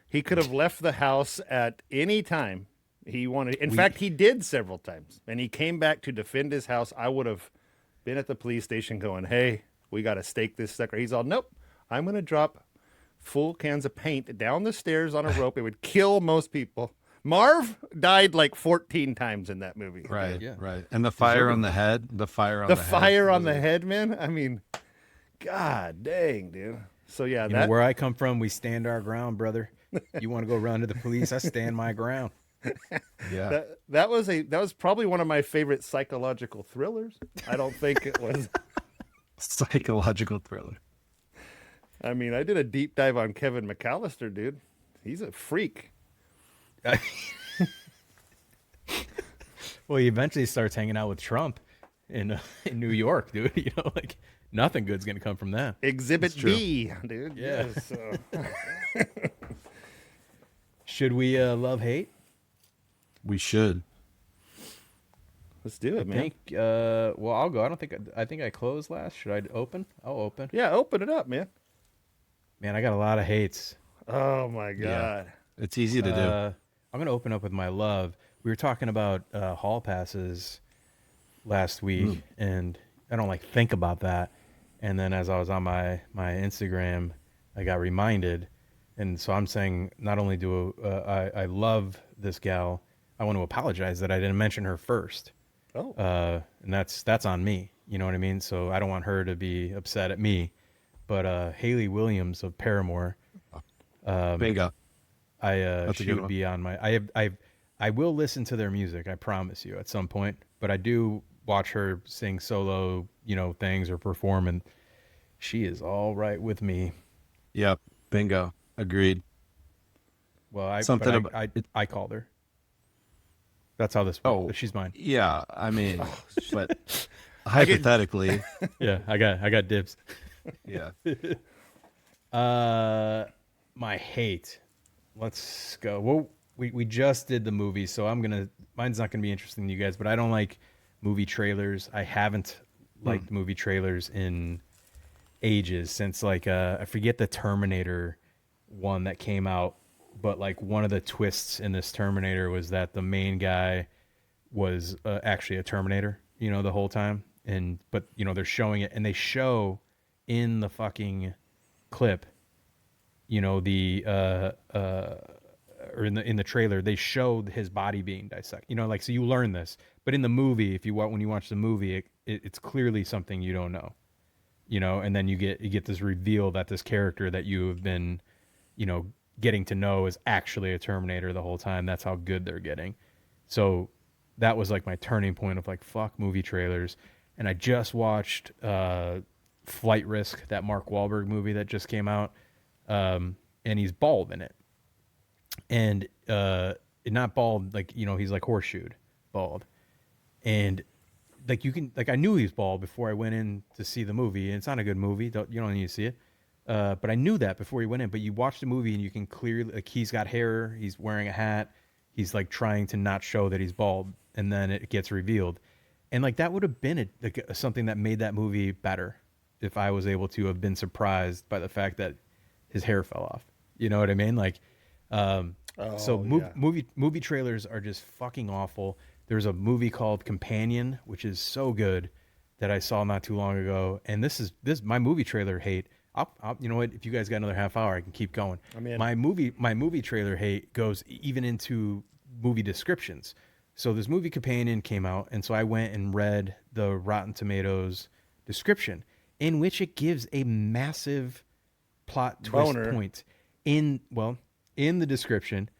He could have left the house at any time he wanted. In fact, he did several times, and he came back to defend his house. I would have been at the police station going, hey, we got to stake this sucker. He's all, nope, I'm going to drop full cans of paint down the stairs on a rope. It would kill most people. Marv died like 14 times in that movie. Right, Yeah. right. And the fire on the head, the fire on The the head. fire on the head, man. I mean, God dang, dude. So yeah, Where I come from, we stand our ground, brother. You want to go run to the police? I stand my ground. Yeah. That was probably one of my favorite psychological thrillers. I don't think it was. Psychological thriller. I mean, I did a deep dive on Kevin McAllister, dude. He's a freak. Well, he eventually starts hanging out with Trump in New York, dude. You know, like nothing good's gonna come from that. Exhibit true. B, dude. Yeah. Yes, Should we love hate? We should. let's do it, I man. think. Well, I'll go. I think I closed last. Should I open? I'll open. Yeah, open it up, man. Man, I got a lot of hates. Oh my God. It's easy to do. I'm gonna open up with my love. We were talking about hall passes last week, and I don't like think about that. And then as I was on my Instagram, I got reminded, and so I'm saying not only do I love this gal, I want to apologize that I didn't mention her first. Oh. And that's on me. You know what I mean? So I don't want her to be upset at me. But Haley Williams of Paramore, Bingo. she good would one. be on my. I will listen to their music. I promise you at some point. But I do watch her sing solo, things or perform, and she is all right with me. Yep. Bingo. Agreed. Well, I Something but about- I called her. That's how this. Oh. But she's mine. Yeah. I mean, but hypothetically, Yeah, I got dibs. yeah. My hate. Let's go. Well, we just did the movie, so mine's not gonna be interesting to you guys, but I don't like movie trailers. I haven't liked movie trailers in ages, since like I forget the Terminator one that came out, but like one of the twists in this Terminator was that the main guy was actually a Terminator, the whole time. But they're showing it, and they show in the fucking clip, or in the trailer, they showed his body being dissected. So you learn this, but in the movie, when you watch the movie, it's clearly something you don't know, and then you get this reveal that this character that you have been, getting to know is actually a Terminator the whole time. That's how good they're getting. So that was like my turning point of like, fuck movie trailers. And I just watched Flight Risk, that Mark Wahlberg movie that just came out, and he's bald in it. And not bald like he's like horseshoed bald, and like I knew he was bald before I went in to see the movie, and it's not a good movie. You don't need to see it, but I knew that before he went in. But you watch the movie and you can clearly, like, he's got hair, he's wearing a hat, he's like trying to not show that he's bald, and then it gets revealed, and like that would have been something that made that movie better if I was able to have been surprised by the fact that his hair fell off. You know what I mean? Like. Movie trailers are just fucking awful. There's a movie called Companion, which is so good, that I saw not too long ago. And this my movie trailer hate. I'll you know what? If you guys got another half hour, I can keep going. I'm in. My movie trailer hate goes even into movie descriptions. So this movie Companion came out, and so I went and read the Rotten Tomatoes description, in which it gives a massive plot twist Boner. point in the description.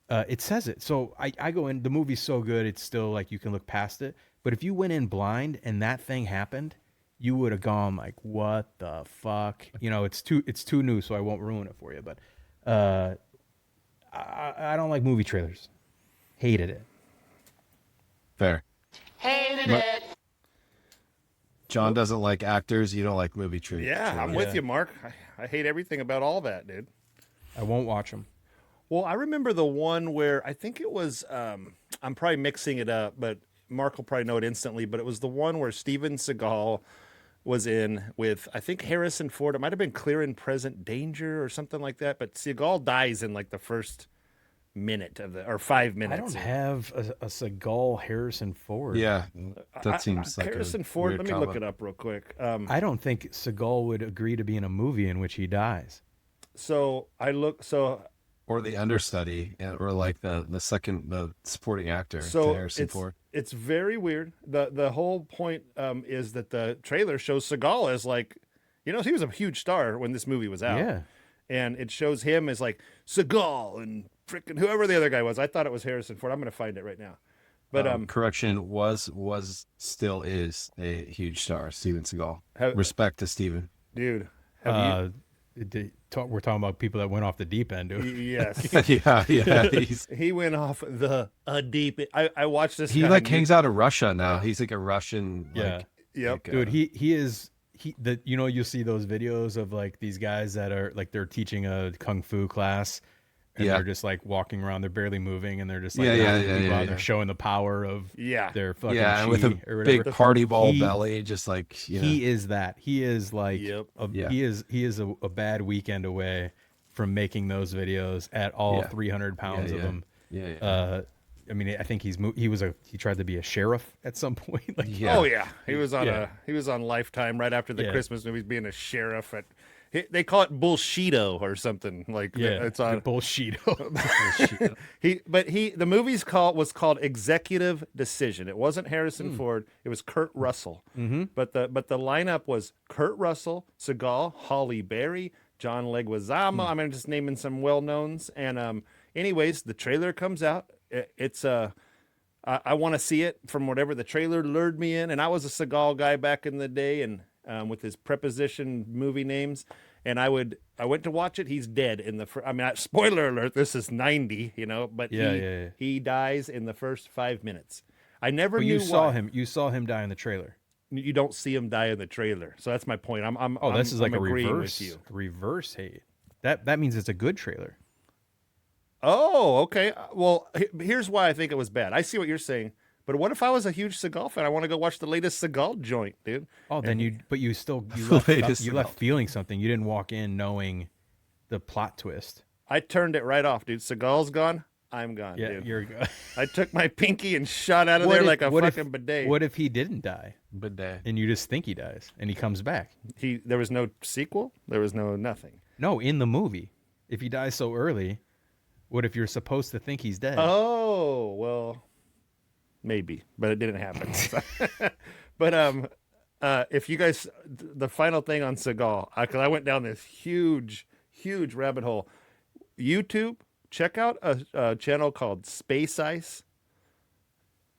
It says it. So I go in, the movie's so good, it's still like you can look past it. But if you went in blind and that thing happened, you would have gone like, what the fuck? It's too new, so I won't ruin it for you. But I don't like movie trailers. Hated it. Fair. Hated it. John doesn't like actors. You don't like movie trailers. Yeah, I'm with you, Mark. I hate everything about all that, dude. I won't watch them. Well, I remember the one where I think it was, I'm probably mixing it up, but Mark will probably know it instantly, but it was the one where Steven Seagal was in with, I think, Harrison Ford. It might have been Clear and Present Danger or something like that, but Seagal dies in like the first minute or 5 minutes. I don't have a Seagal Harrison Ford. Yeah, that seems like Harrison a Ford. weird Let me combo. look it up real quick. I don't think Seagal would agree to be in a movie in which he dies. So Or the understudy, or like the supporting actor to So Harrison Ford. it's very weird. The whole point is that the trailer shows Seagal as like, he was a huge star when this movie was out. Yeah. and it shows him as like Seagal and freaking whoever the other guy was. I thought it was Harrison Ford. I'm going to find it right now. But correction, was still is a huge star, Steven Seagal. Respect to Steven. dude, have We're talking about people that went off the deep end, dude. yes, yeah. he went off the deep. I watched this. He guy like hangs out of Russia now. He's like a Russian. Yeah. Like, Yep. like, Dude, you see those videos of like these guys that are like they're teaching a kung fu class and they're just like walking around, they're barely moving and they're just like they're showing the power of their fucking chi and with a or whatever. big party ball belly, just like he is that. He is like he is a bad weekend away from making those videos at all 300 pounds of them. I mean, I think he tried to be a sheriff at some point. Like, oh yeah, he was on Lifetime right after the Christmas movies, being a sheriff at. They call it bullshito or something like it's on bullshito. The movie's was called Executive Decision. It wasn't Harrison Ford. It was Kurt Russell. Mm-hmm. But the lineup was Kurt Russell, Seagal, Halle Berry, John Leguizamo. I'm just naming some well knowns. And anyways, the trailer comes out. It's I want to see it from whatever the trailer lured me in. And I was a Seagal guy back in the day, and with his preposition movie names. And I went to watch it. He's dead in the spoiler alert, this is 90, but he dies in the first 5 minutes. I never knew you saw him die in the trailer. You don't see him die in the trailer. So that's my point. This is like a reverse with you. Reverse hate. That means it's a good trailer. Oh, okay. Well, here's why I think it was bad. I see what you're saying. But what if I was a huge Seagal fan? I want to go watch the latest Seagal joint, dude. Oh, then you left feeling something. You didn't walk in knowing the plot twist. I turned it right off, dude. Seagal's gone. I'm gone, dude. You're gone. I took my pinky and shot out of there like a fucking bidet. What if he didn't die? Bidet. And you just think he dies and he comes back? There was no sequel? There was no nothing. No, in the movie. If he dies so early, what if you're supposed to think he's dead? Oh, well... Maybe, but it didn't happen. But if you guys, the final thing on Seagal, because I went down this huge rabbit hole. YouTube, check out a channel called Space Ice,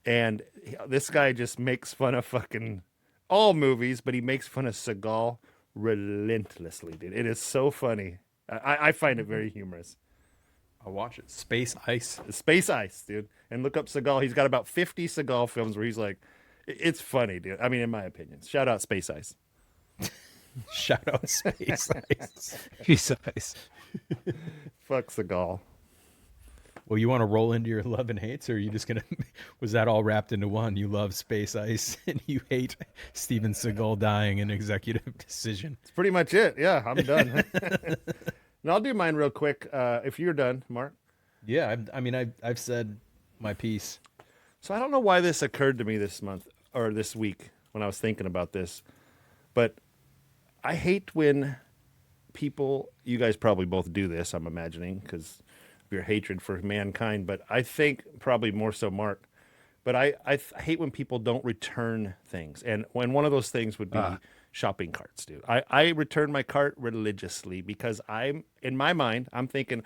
and this guy just makes fun of fucking all movies, but he makes fun of Seagal relentlessly, dude. It is so funny. I find it very humorous. I'll watch it. Space Ice, dude. And look up Seagal. He's got about 50 Seagal films where he's like, it's funny, dude. I mean, in my opinion. Shout out Space Ice. Shout out Space Ice. Space Ice. Fuck Seagal. Well, you want to roll into your love and hates, or are you just going to... Was that all wrapped into one? You love Space Ice, and you hate Steven Seagal dying in Executive Decision. That's pretty much it. Yeah, I'm done. And I'll do mine real quick if you're done, Mark. Yeah, I've said my piece. So I don't know why this occurred to me this month or this week when I was thinking about this, but I hate when people, you guys probably both do this, I'm imagining, because of your hatred for mankind, but I think probably more so Mark, but I hate when people don't return things. And when one of those things would be shopping carts, dude. I return my cart religiously because in my mind, I'm thinking,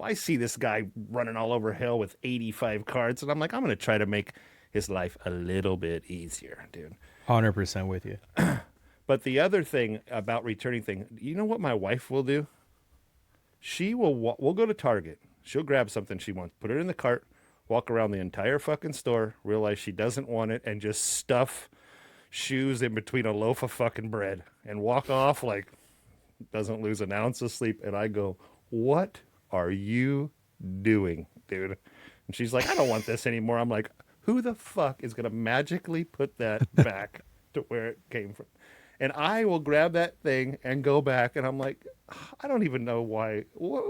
I see this guy running all over hell with 85 carts, and I'm like, I'm going to try to make his life a little bit easier, dude. 100% with you. But the other thing about returning things, you know what my wife will do? She we'll go to Target. She'll grab something she wants, put it in the cart, walk around the entire fucking store, realize she doesn't want it, and just stuff shoes in between a loaf of fucking bread and walk off like doesn't lose an ounce of sleep. And I go, what are you doing, dude? And she's like, I don't want this anymore. I'm like, who the fuck is going to magically put that back to where it came from? And I will grab that thing and go back. And I'm like, I don't even know why.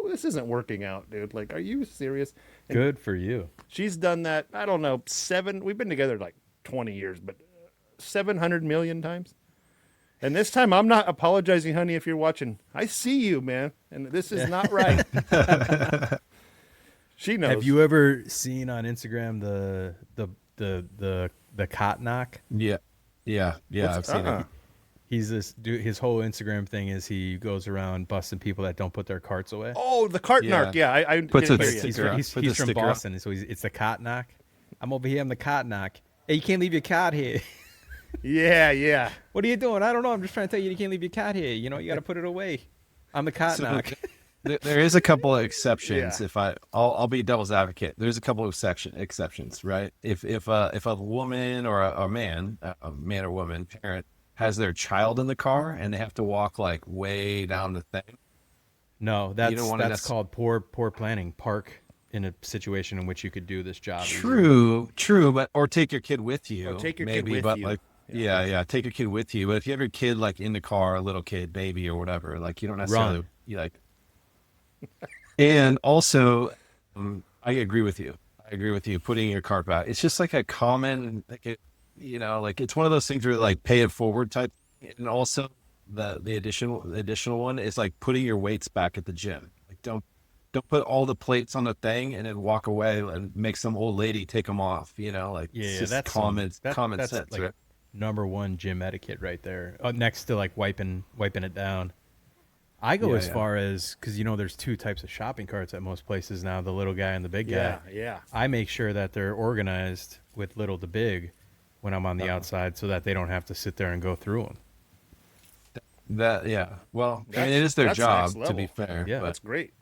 This isn't working out, dude. Like, are you serious? And good for you. She's done that, I don't know, we've been together like 20 years, but 700 million times. And this time I'm not apologizing, honey, if you're watching. I see you, man. And this is not right. She knows. Have you ever seen on Instagram the cot knock? Yeah. I've seen it. He's this dude. His whole Instagram thing is he goes around busting people that don't put their carts away. Oh, the cart Yeah. narc. Yeah, I Puts didn't a hear you. sticker He's Put the from sticker up. Boston, so it's the cot knock. I'm over here. I'm the cot knock. Hey, you can't leave your cot here. Yeah. What are you doing? I don't know. I'm just trying to tell you can't leave your cot here. You know, you got to put it away. I'm the cot So knock. there is a couple of exceptions. Yeah. If I'll be devil's advocate. There's a couple of exceptions, right? If a woman or a man or woman parent has their child in the car and they have to walk like way down the thing. No, don't wanna that's called poor planning. Park in a situation in which you could do this job. easily. True, but or take your kid with you. Or take your kid maybe, with but you. like yeah, take your kid with you. But if you have your kid like in the car, a little kid, baby or whatever, like you don't necessarily Run. you like. And also, I agree with you. Putting your cart back. It's just like a common, like like it's one of those things where like pay it forward type. And also the additional one is like putting your weights back at the gym. Like don't put all the plates on the thing and then walk away and make some old lady take them off. Like Yeah, it's just that's common that's sense, like right? number one gym etiquette right there. Next to like wiping it down. I go Yeah, as yeah. far as because there's two types of shopping carts at most places now: the little guy and the big guy. Yeah. I make sure that they're organized with little to big when I'm on the outside, so that they don't have to sit there and go through them. Well, I mean, That's- it is their that's job next to be level. fair. Yeah. but- That's great.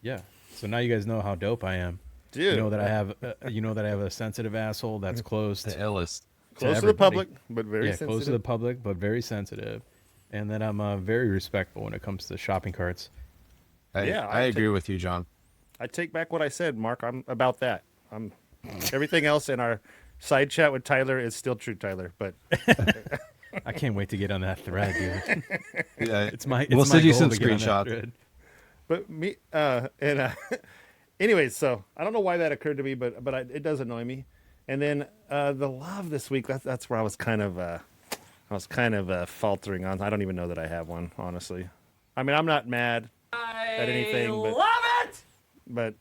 Yeah. So now you guys know how dope I am. Dude. You know that I have a sensitive asshole that's closed. the illest. Close to the everybody. public, but very sensitive. Close to the public, but very sensitive. And that I'm very respectful when it comes to shopping carts. Yeah, I agree with you, John. I take back what I said, Mark. I'm about that. I'm everything else in our side chat with Tyler is still true, Tyler. But I can't wait to get on that thread, dude. Yeah, It's my we'll it's my send you goal some to get on that screenshots. thread. But me anyways, so I don't know why that occurred to me, but it does annoy me. And then the love this week, that's where I was kind of faltering on. I don't even know that I have one, honestly. I mean, I'm not mad at anything, but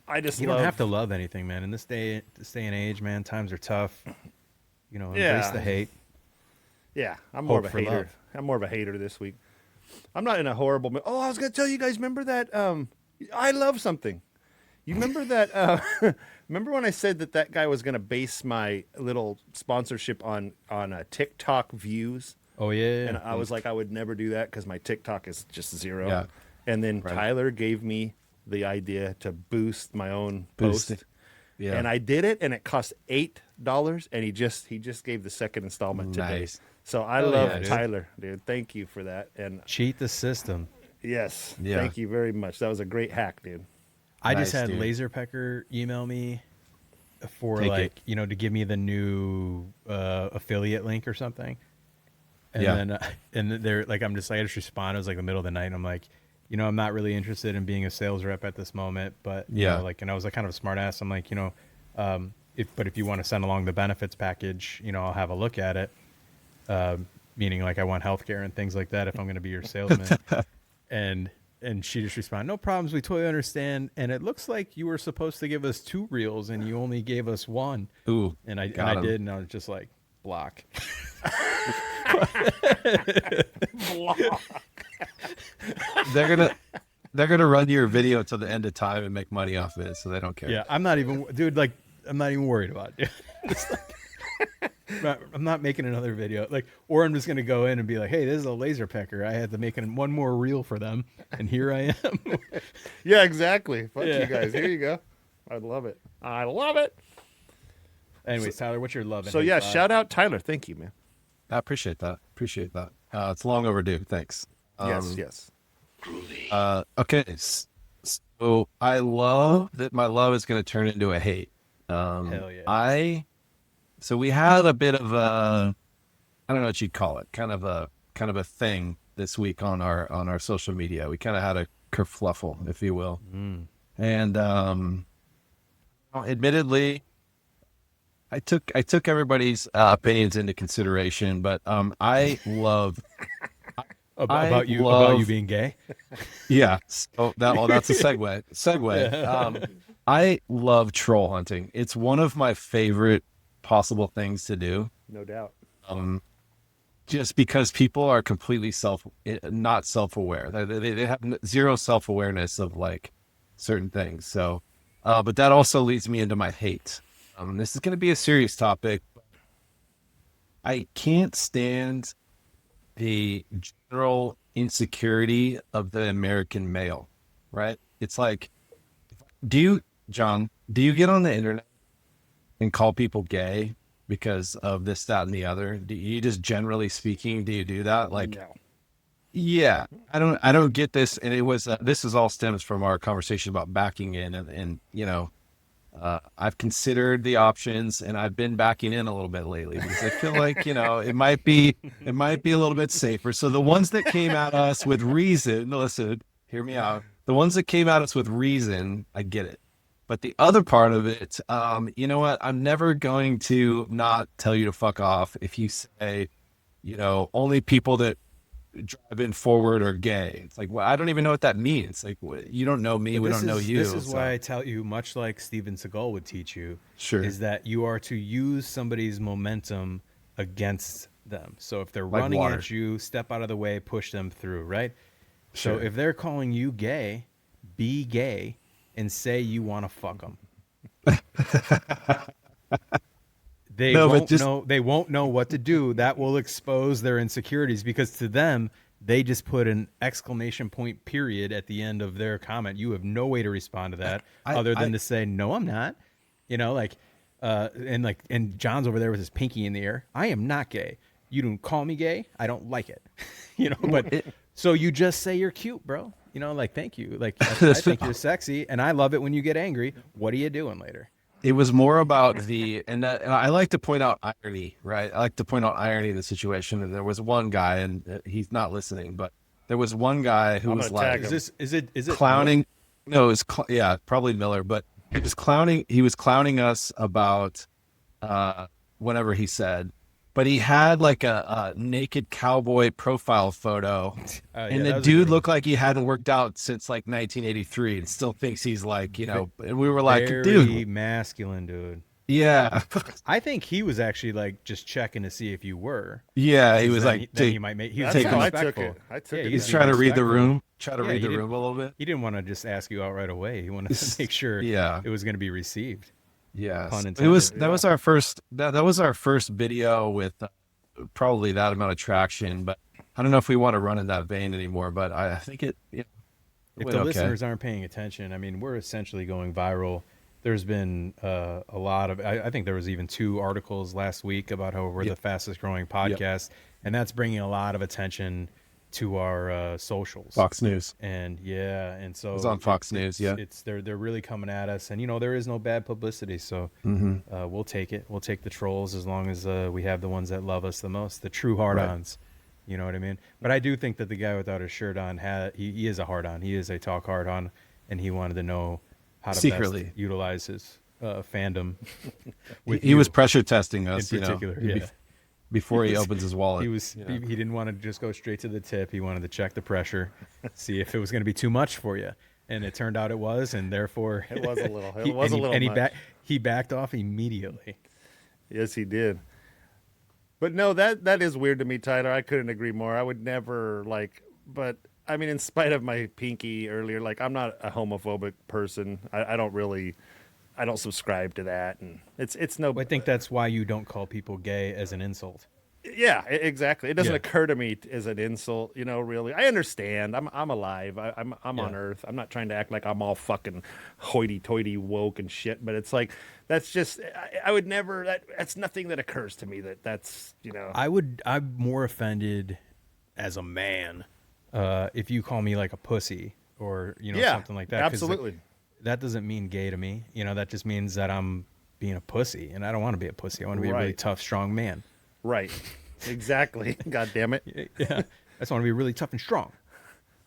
I just You love, don't have to love anything, man. In this day and age, man, times are tough. Embrace Yeah. the hate. Yeah, I'm more Hope of a for hater. love. I'm more of a hater this week. I'm not in a horrible mood. Oh, I was gonna tell you guys. Remember that? I love something. You remember that? Remember when I said that guy was gonna base my little sponsorship on TikTok views? Oh yeah. And I was like, I would never do that because my TikTok is just zero. Yeah. And then Tyler gave me the idea to boost my own Boost post. it. Yeah. And I did it, and it cost $8. And he just gave the second installment today. Nice. So I Hell love yeah, dude. Tyler, dude. Thank you for that. And Cheat the system. yes, Yeah. thank you very much. That was a great hack, dude. I just Nice, had dude. Laserpecker email me for Take it. to give me the new affiliate link or something. And Yeah. then and they're like, I just responded. It was like the middle of the night. And I'm like, I'm not really interested in being a sales rep at this moment, but Yeah. and I was like kind of a smart ass. I'm like, if you want to send along the benefits package, I'll have a look at it. Meaning like I want healthcare and things like that if I'm going to be your salesman. and she just responded, no problems. We totally understand. And it looks like you were supposed to give us 2 reels and you only gave us 1. Ooh, And I got 'em. did. And I was just like, block. They're gonna run your video till the end of time and make money off of it, so they don't care. Yeah. I'm not even worried about it. It's like, I'm not making another video. Or I'm just going to go in and be like, hey, this is a laser pecker. I had to make one more reel for them. And here I am. Yeah, exactly. Fuck Yeah. you guys. Here you go. I love it. I love it. Anyways, Tyler, what's your love? So yeah, shout out Tyler. Thank you, man. I appreciate that. It's long overdue. Thanks. Yes. Okay. So I love that my love is going to turn into a hate. Hell yeah. So we had a bit of a, I don't know what you'd call it, kind of a thing this week on our social media. We kind of had a kerfluffle, if you will. And admittedly, I took everybody's opinions into consideration, but I love About you being gay? yeah. So that's a segue. I love troll hunting. It's one of my favorite possible things to do. No doubt. just because people are completely not self-aware. They have zero self-awareness of like certain things. So, but that also leads me into my hate. This is going to be a serious topic. I can't stand the general insecurity of the American male, right? It's like, John, do you get on the internet and call people gay because of this, that, and the other? Do you just generally speaking, do you do that? Like, No. yeah, I don't get this. And it was, this is all stems from our conversation about backing in and I've considered the options and I've been backing in a little bit lately because I feel like, it might be a little bit safer. So the ones that came at us with reason, listen, hear me out. The ones that came at us with reason, I get it. But the other part of it, you know what? I'm never going to not tell you to fuck off if you say, only people that drive in forward are gay. It's like, well, I don't even know what that means. Like, you don't know me, we don't know you. This is why I tell you, much like Steven Seagal would teach you, Sure. is that you are to use somebody's momentum against them. So if they're Like running water. at you, step out of the way, push them through, right? So Sure. if they're calling you gay, be gay and say you want to fuck them. They won't know what to do. That will expose their insecurities because to them, they just put an exclamation point period at the end of their comment. You have no way to respond to that other than to say, no, I'm not. And John's over there with his pinky in the air. I am not gay. You don't call me gay. I don't like it. So you just say you're cute, bro. Thank you. Like, I think you're sexy and I love it when you get angry. What are you doing later? It was more about and I like to point out irony, right? I like to point out irony in the situation. And there was one guy, and he's not listening, but there was one guy who was like, Is it clowning? No, it was probably Miller, but he was clowning. He was clowning us about whatever he said, but he had like a naked cowboy profile photo, and the dude looked like he hadn't worked out since like 1983, and still thinks he's like, And we were like, very dude, masculine, dude. yeah, I think he was actually like just checking to see if you were. yeah. He was Then like, then he might make. He was That's being how I took respectful. it. I took Yeah, it. he's being trying to read the respectful. room, try to Yeah, read he the room a little bit. He didn't want to just ask you out right away. He wanted to make sure Yeah. it was going to be received. Yes, Pun it was. intended. That was our first. That was our first video with probably that amount of traction. But I don't know if we want to run in that vein anymore. But I think it. If went the okay. listeners aren't paying attention, I mean, we're essentially going viral. There's been a lot of, I think there was even 2 articles last week about how we're the fastest growing podcast. And that's bringing a lot of attention to our socials. Fox News. And so It was on Fox News. Yeah. they're really coming at us, and there is no bad publicity, so we'll take it. We'll take the trolls as long as we have the ones that love us the most, the true hard-ons. You know what I mean? But I do think that the guy without his shirt on he is a hard-on. He is a talk hard-on, and he wanted to know how to Secretly best utilize his fandom. He was pressure testing us in particular. before he opens his wallet. He didn't want to just go straight to the tip. He wanted to check the pressure, see if it was going to be too much for you. And it turned out it was, and therefore It was a little. It was a little much. he backed off immediately. Yes, he did. But no, that is weird to me, Tyler. I couldn't agree more. I would never but I mean, in spite of my pinky earlier, I'm not a homophobic person. I don't subscribe to that, and it's no. I think that's why you don't call people gay as an insult. Yeah, exactly. It doesn't Yeah. occur to me as an insult, really. I understand. I'm alive. I'm on Earth. I'm not trying to act like I'm all fucking hoity-toity woke and shit. But it's like that's just I would never. That's nothing that occurs to me. That's. I'm more offended as a man if you call me like a pussy or something like that. 'cause Absolutely. that doesn't mean gay to me. That just means that I'm being a pussy, and I don't want to be a pussy. I want to be a really Right. tough, strong man. Right. Exactly. God damn it. Yeah, I just want to be really tough and strong.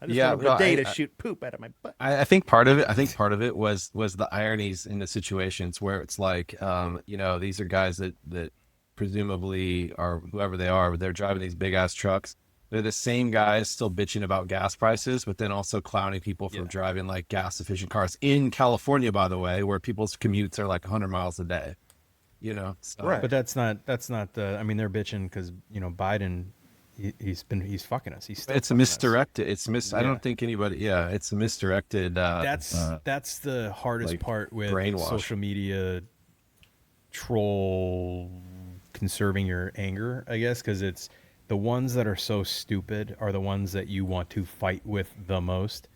I just Yeah, want no, a day I- to shoot poop out of my butt. I think part of it was the ironies in the situations where it's like, these are guys that presumably are whoever they are, but they're driving these big ass trucks. They're the same guys still bitching about gas prices, but then also clowning people for driving like gas efficient cars in California, by the way, where people's commutes are like 100 miles a day. So, But that's not the. I mean, they're bitching because Biden he's fucking us. He's still It's a fucking us. misdirected. I don't think anybody. Yeah, it's a misdirected. That's the hardest like, part with brainwash. social media troll conserving your anger, I guess, because it's the ones that are so stupid are the ones that you want to fight with the most,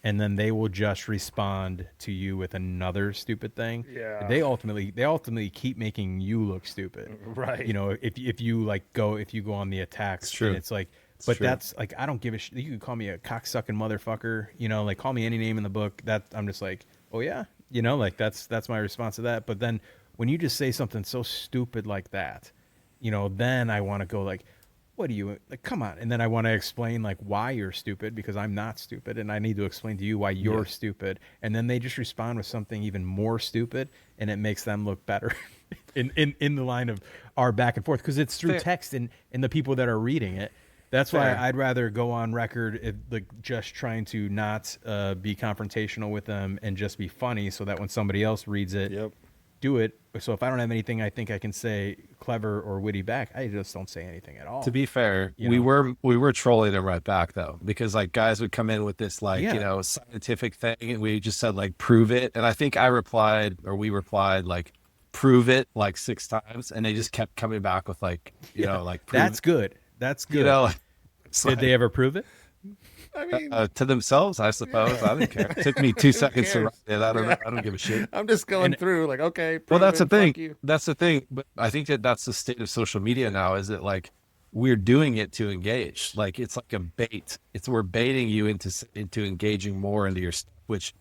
and then they will just respond to you with another stupid thing. Yeah. They ultimately keep making you look stupid. Right. You know, if you go on the attacks, true. and it's like, true. that's like, I don't give a shit. You can call me a cocksucking motherfucker, you know, like call me any name in the book. That I'm just like, oh yeah, you know, like that's my response to that. But then when you just say something so stupid like that, you know, then I want to go like, what do you like? Come on. And then I want to explain like why you're stupid, because I'm not stupid, and I need to explain to you why you're stupid. And then they just respond with something even more stupid, and it makes them look better in the line of our back and forth, because it's through text and the people that are reading it. That's why I'd rather go on record like just trying to not be confrontational with them and just be funny, so that when somebody else reads it, do it. So if I don't have anything I think I can say clever or witty back, I just don't say anything at all. To be fair, we were trolling them right back though, because like guys would come in with this like you know scientific thing, and we just said like prove it, and I think we replied like prove it like 6 times, and they just kept coming back with like you know like prove that's it. good. That's good. You know, did they ever prove it? I mean, to themselves, I suppose. I don't care. It took me 2 seconds to write it. I don't give a shit. I'm just going through like, okay. Well, that's the fuck thing. you. That's the thing. But I think that's the state of social media now. Is that like we're doing it to engage? Like it's like a bait. We're baiting you into engaging more into your stuff, which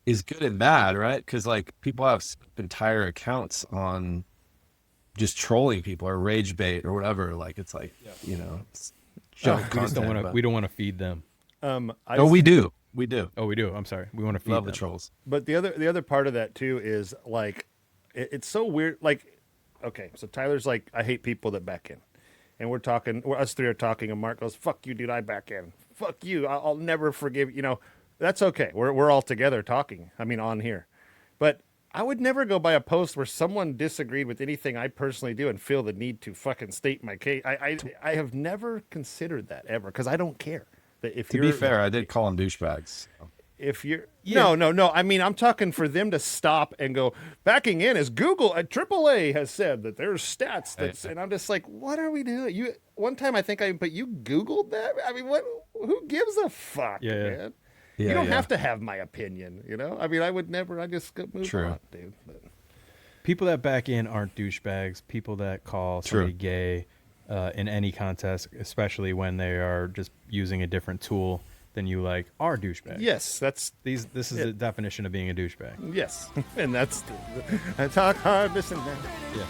is good and bad, right? Because like people have entire accounts on just trolling people or rage bait or whatever. Like it's like you know, it's junk We just don't content, want to. but- We don't want to feed them. No, we do. We do. Oh, we do. I'm sorry. We want to feed Love them. the trolls. But the other part of that too is like, it's so weird. Like, okay, so Tyler's like, I hate people that back in, and us three are talking, and Mark goes, "Fuck you, dude, I back in. Fuck you, I'll never forgive." You know, that's okay. We're all together talking. I mean, on here, but I would never go by a post where someone disagreed with anything I personally do and feel the need to fucking state my case. I have never considered that ever, because I don't care. To be fair, I did call them douchebags. So. If you're no, I mean, I'm talking for them to stop and go, backing in as Google at AAA has said that there's stats that's, and I'm just like, what are we doing? One time I think but you Googled that? I mean, who gives a fuck, man? Yeah, you don't have to have my opinion, you know? I mean, I would never, I just move True. on, dude. But. People that back in aren't douchebags. People that call somebody gay in any contest, especially when they are just using a different tool than you like, are douchebags. Yes, This is the definition of being a douchebag. yes. And that's, I talk hard, listen, man. Yeah.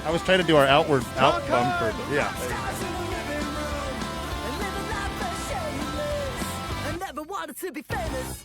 I was trying to do our out bumper, but yeah. And live a life that's shameless. I never wanted to be famous.